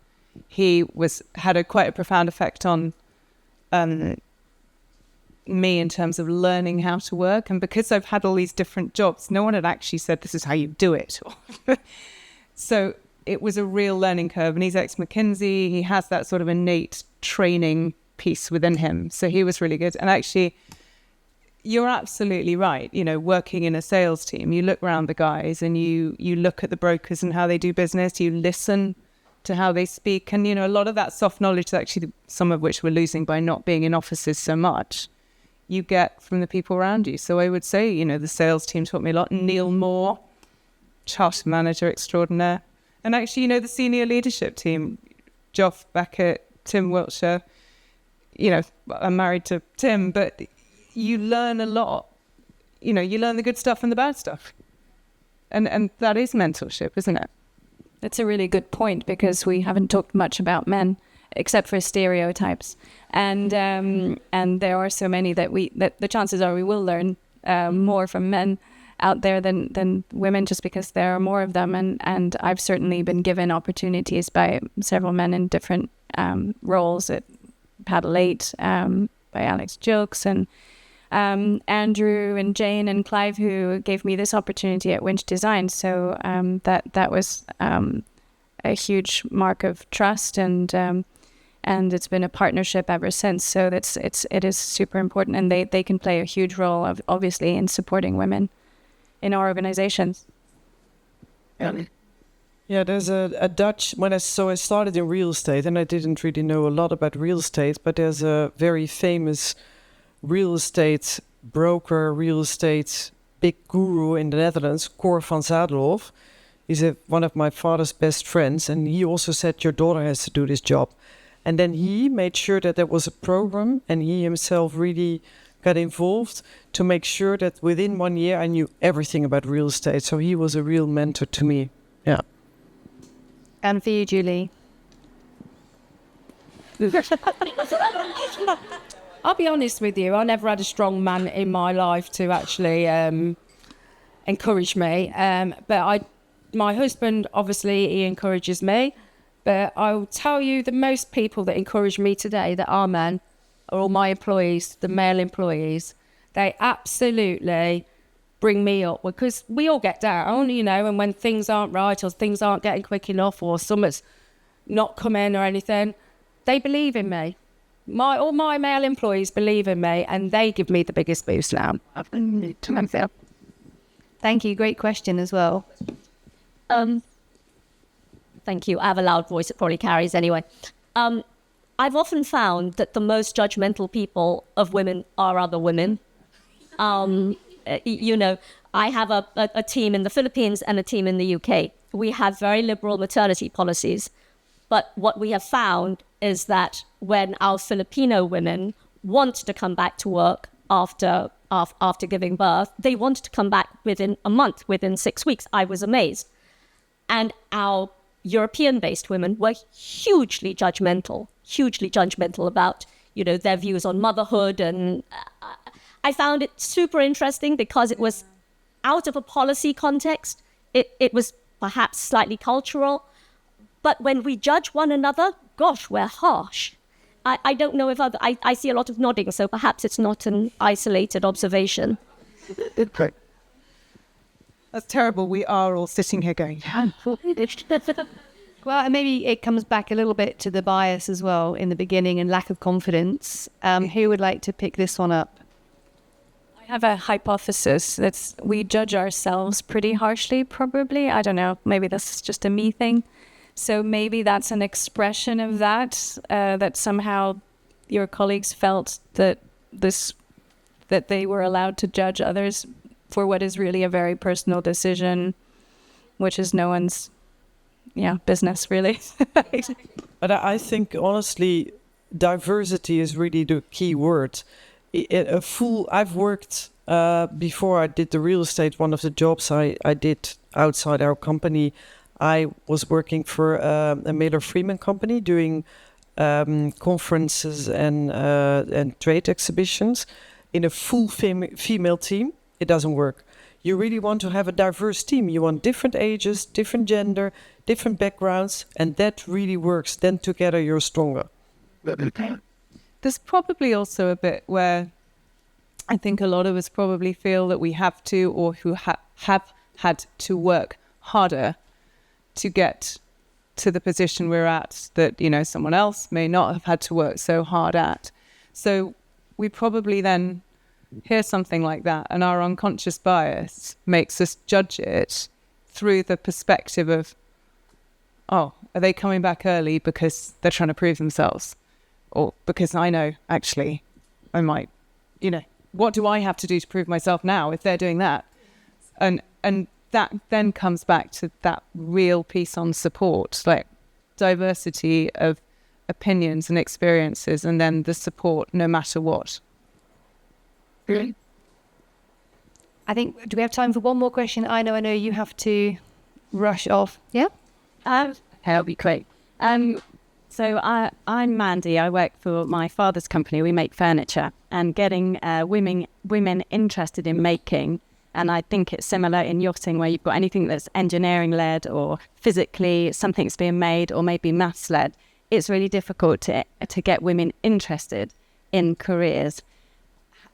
he had quite a profound effect on me in terms of learning how to work. And because I've had all these different jobs, no one had actually said, this is how you do it. So it was a real learning curve. And he's ex-McKinsey. He has that sort of innate training piece within him. So he was really good. And actually, you're absolutely right. You know, working in a sales team, you look around the guys and you look at the brokers and how they do business. You listen to how they speak. And, you know, a lot of that soft knowledge, actually, some of which we're losing by not being in offices so much, you get from the people around you. So I would say, you know, the sales team taught me a lot. Neil Moore, chartered manager extraordinaire. And actually, you know, the senior leadership team, Geoff Beckett, Tim Wiltshire, you know, I'm married to Tim, but you learn a lot. You know, you learn the good stuff and the bad stuff. And that is mentorship, isn't it? That's a really good point, because we haven't talked much about men except for stereotypes. And there are so many that the chances are we will learn more from men out there than women, just because there are more of them. And I've certainly been given opportunities by several men in different roles at Paddle 8, by Alex Jokes and Andrew and Jane and Clive, who gave me this opportunity at Winch Design. So that was a huge mark of trust, and it's been a partnership ever since. So it is super important, and they can play a huge role obviously in supporting women in our organizations. Yeah, there's a Dutch, I started in real estate, and I didn't really know a lot about real estate, but there's a very famous real estate broker, real estate big guru in the Netherlands, Cor van Zadelhoff. He's one of my father's best friends, and he also said, your daughter has to do this job. And then he made sure that there was a program, and he himself really got involved to make sure that within 1 year I knew everything about real estate. So he was a real mentor to me. Yeah. And for you, Julie? I'll be honest with you, I never had a strong man in my life to actually encourage me. But my husband, obviously, he encourages me. But I'll tell you, the most people that encourage me today that are men are all my employees, the male employees. They absolutely bring me up, because we all get down, you know, and when things aren't right or things aren't getting quick enough or something's not coming or anything, they believe in me. All my male employees believe in me, and they give me the biggest boost now. Thank you. Great question as well. Thank you. I have a loud voice. It probably carries anyway. I've often found that the most judgmental people of women are other women. You know, I have a team in the Philippines and a team in the UK. We have very liberal maternity policies. But what we have found is that when our Filipino women want to come back to work after giving birth, they want to come back within a month, within 6 weeks. I was amazed. And our European-based women were hugely judgmental about, you know, their views on motherhood. And I found it super interesting because it was out of a policy context. it was perhaps slightly cultural. But when we judge one another, gosh, we're harsh. I don't know if I see a lot of nodding, so perhaps it's not an isolated observation. That's terrible. We are all sitting here going, Well, and maybe it comes back a little bit to the bias as well in the beginning and lack of confidence. Who would like to pick this one up? I have a hypothesis that we judge ourselves pretty harshly, probably. I don't know. Maybe that's just a me thing. So maybe that's an expression of that, that somehow your colleagues felt that they were allowed to judge others for what is really a very personal decision, which is no one's business, really. But I think, honestly, diversity is really the key word. I've worked, before I did the real estate, one of the jobs I did outside our company, I was working for a Miller Freeman company doing conferences and trade exhibitions in a full female team. It doesn't work. You really want to have a diverse team. You want different ages, different gender, different backgrounds, and that really works. Then together you're stronger. There's probably also a bit where I think a lot of us probably feel that we have to, or who have had to work harder to get to the position we're at that, someone else may not have had to work so hard at. So we probably then hear something like that, and our unconscious bias makes us judge it through the perspective of, oh, are they coming back early because they're trying to prove themselves? Or because I know, actually, I might, what do I have to do to prove myself now if they're doing that? And that then comes back to that real piece on support, like diversity of opinions and experiences, and then the support no matter what. I think, do we have time for one more question? I know you have to rush off. Yeah? That'll be quick. So I'm Mandy. I work for my father's company. We make furniture, and getting women interested in making, and I think it's similar in yachting, where you've got anything that's engineering-led or physically something's being made, or maybe maths-led. It's really difficult to get women interested in careers.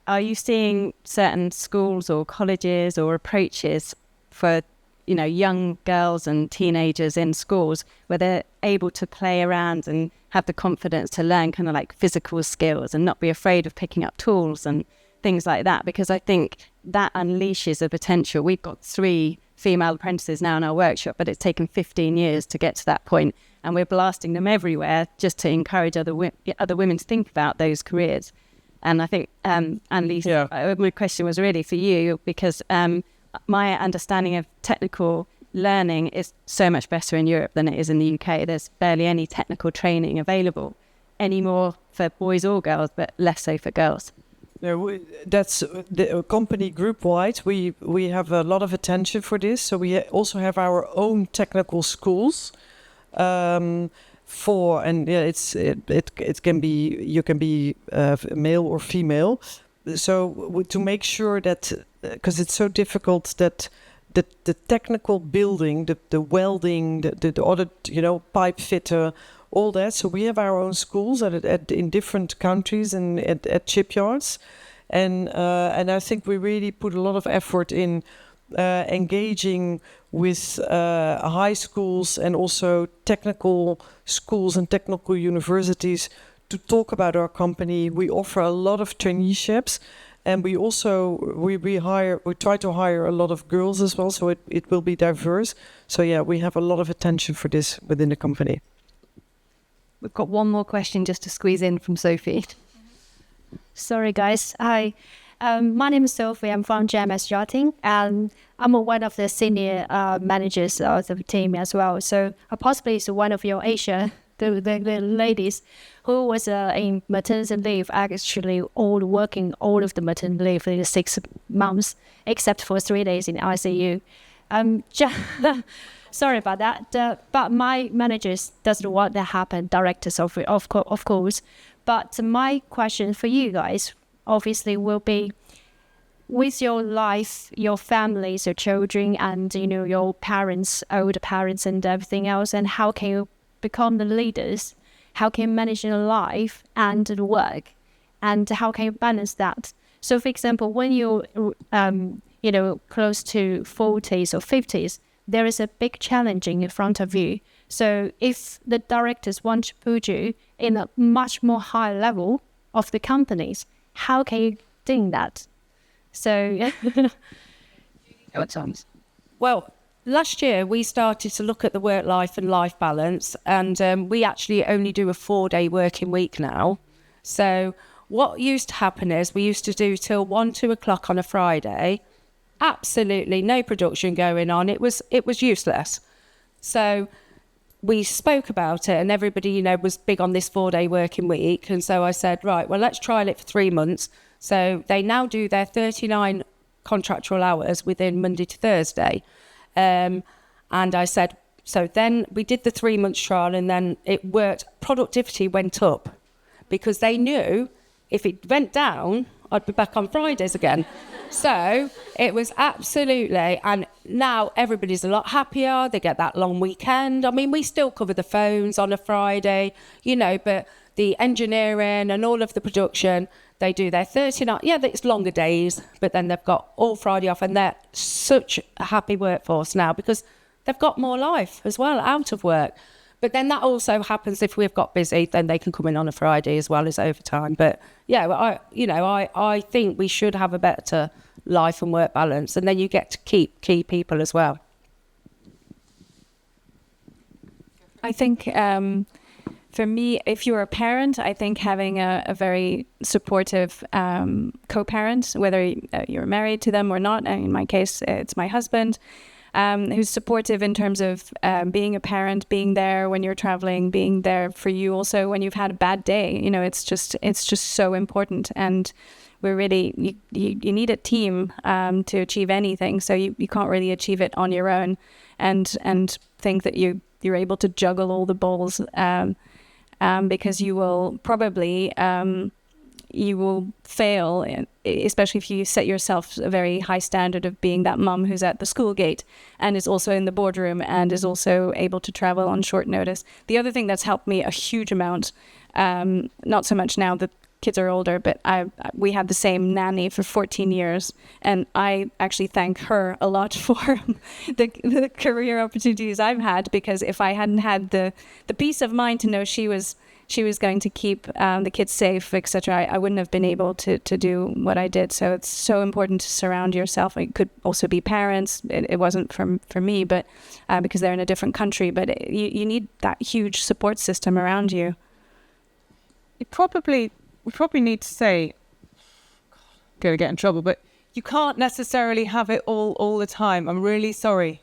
Are you seeing certain schools or colleges or approaches for young girls and teenagers in schools where they're able to play around and have the confidence to learn kind of like physical skills and not be afraid of picking up tools and things like that? Because I think that unleashes a potential. We've got 3 female apprentices now in our workshop, but it's taken 15 years to get to that point, and we're blasting them everywhere just to encourage other women to think about those careers. And I think, Annelies, my question was really for you, because my understanding of technical learning is so much better in Europe than it is in the UK. There's barely any technical training available anymore for boys or girls, but less so for girls. No, that's the company group-wide. We have a lot of attention for this. So we also have our own technical schools. It can be, you can be male or female. So to make sure that, because it's so difficult that the technical building, the welding, the other, pipe fitter, all that. So we have our own schools in different countries and at shipyards, and I think we really put a lot of effort in engaging with high schools and also technical schools and technical universities to talk about our company. We offer a lot of traineeships, and we also we try to hire a lot of girls as well, so it will be diverse. So yeah, we have a lot of attention for this within the company. We've got one more question just to squeeze in from Sophie. Sorry, guys. Hi. My name is Sophie. I'm from GMS Yachting, and I'm one of the senior managers of the team as well. So possibly it's one of your Asia, the ladies who was in maternity leave, actually working all of the maternity leave for the 6 months, except for 3 days in ICU. Sorry about that. But my managers doesn't want that happen, directors of course. But my question for you guys obviously will be, with your life, your families, your children, and your parents, older parents, and everything else, and how can you become the leaders? How can you manage your life and the work, and how can you balance that? So, for example, when you're close to 40s or 50s, there is a big challenge in front of you. So, if the directors want to put you in a much more high level of the companies, how can you do that? So, Well, last year we started to look at the work-life and life balance, and we actually only do a 4-day working week now. So what used to happen is we used to do till 1-2 o'clock on a Friday. Absolutely no production going on. It was useless. So we spoke about it, and everybody, was big on this 4-day working week. And so I said, right, well, let's trial it for 3 months. So they now do their 39 contractual hours within Monday to Thursday. And I said, so then we did the 3 months trial, and then it worked. Productivity went up because they knew if it went down, I'd be back on Fridays again. So it was absolutely, and now everybody's a lot happier. They get that long weekend. I mean, we still cover the phones on a Friday, but the engineering and all of the production, they do their 39, it's longer days, but then they've got all Friday off, and they're such a happy workforce now because they've got more life as well out of work. But then that also happens if we've got busy, then they can come in on a Friday as well as overtime. But I think we should have a better life and work balance, and then you get to keep key people as well. I think for me, if you're a parent, I think having a very supportive co-parent, whether you're married to them or not, and in my case, it's my husband, who's supportive in terms of being a parent, being there when you're traveling, being there for you also when you've had a bad day. It's just so important. And we're really, you need a team to achieve anything. So you can't really achieve it on your own and think that you're able to juggle all the balls because you will probably you will fail, especially if you set yourself a very high standard of being that mum who's at the school gate and is also in the boardroom and is also able to travel on short notice. The other thing that's helped me a huge amount, not so much now that kids are older, but we had the same nanny for 14 years, and I actually thank her a lot for the career opportunities I've had, because if I hadn't had the peace of mind to know she was going to keep the kids safe, etc., I wouldn't have been able to do what I did. So it's so important to surround yourself. It could also be parents. It wasn't for me, but because they're in a different country. But you need that huge support system around you. We probably need to say, going to get in trouble, but you can't necessarily have it all the time. I'm really sorry.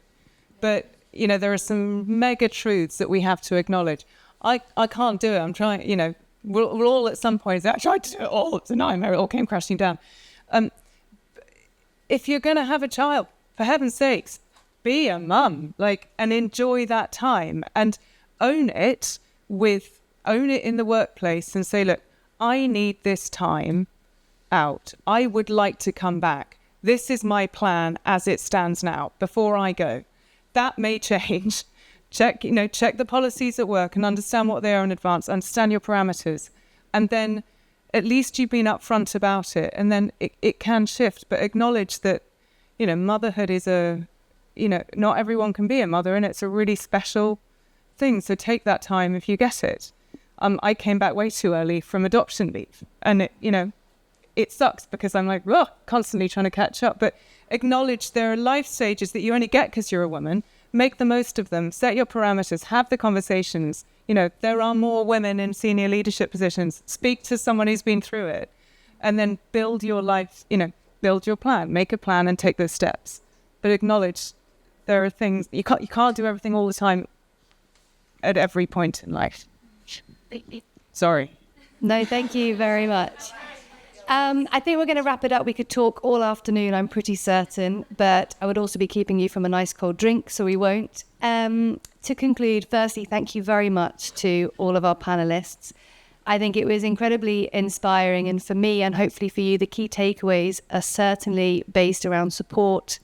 But, there are some mega truths that we have to acknowledge. I can't do it. I'm trying, we'll all at some point say, I tried to do it all. It's a nightmare. It all came crashing down. If you're going to have a child, for heaven's sakes, be a mum, and enjoy that time and own it in the workplace and say, look, I need this time out. I would like to come back. This is my plan as it stands now before I go. That may change. Check the policies at work and understand what they are in advance, understand your parameters. And then at least you've been upfront about it, and then it can shift, but acknowledge that, motherhood is not everyone can be a mother, and it's a really special thing. So take that time if you get it. I came back way too early from adoption leave, and it sucks because I'm constantly trying to catch up, but acknowledge there are life stages that you only get because you're a woman. Make the most of them, set your parameters, have the conversations. There are more women in senior leadership positions. Speak to someone who's been through it, and then build your life, build your plan, make a plan and take those steps. But acknowledge there are things, you can't do everything all the time at every point in life. Sorry. No, thank you very much. I think we're going to wrap it up. We could talk all afternoon, I'm pretty certain, but I would also be keeping you from a nice cold drink, so we won't. To conclude, firstly, thank you very much to all of our panelists. I think it was incredibly inspiring. And for me, and hopefully for you, the key takeaways are certainly based around support,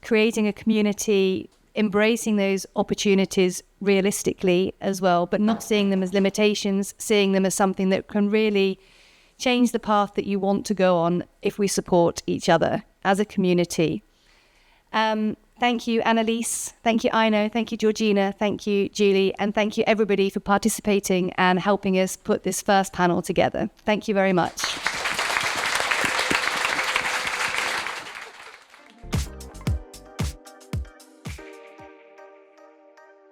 creating a community, embracing those opportunities realistically as well, but not seeing them as limitations, seeing them as something that can really change the path that you want to go on if we support each other as a community. Thank you, Annelies. Thank you, Aino. Thank you, Georgina. Thank you, Julie. And thank you, everybody, for participating and helping us put this first panel together. Thank you very much.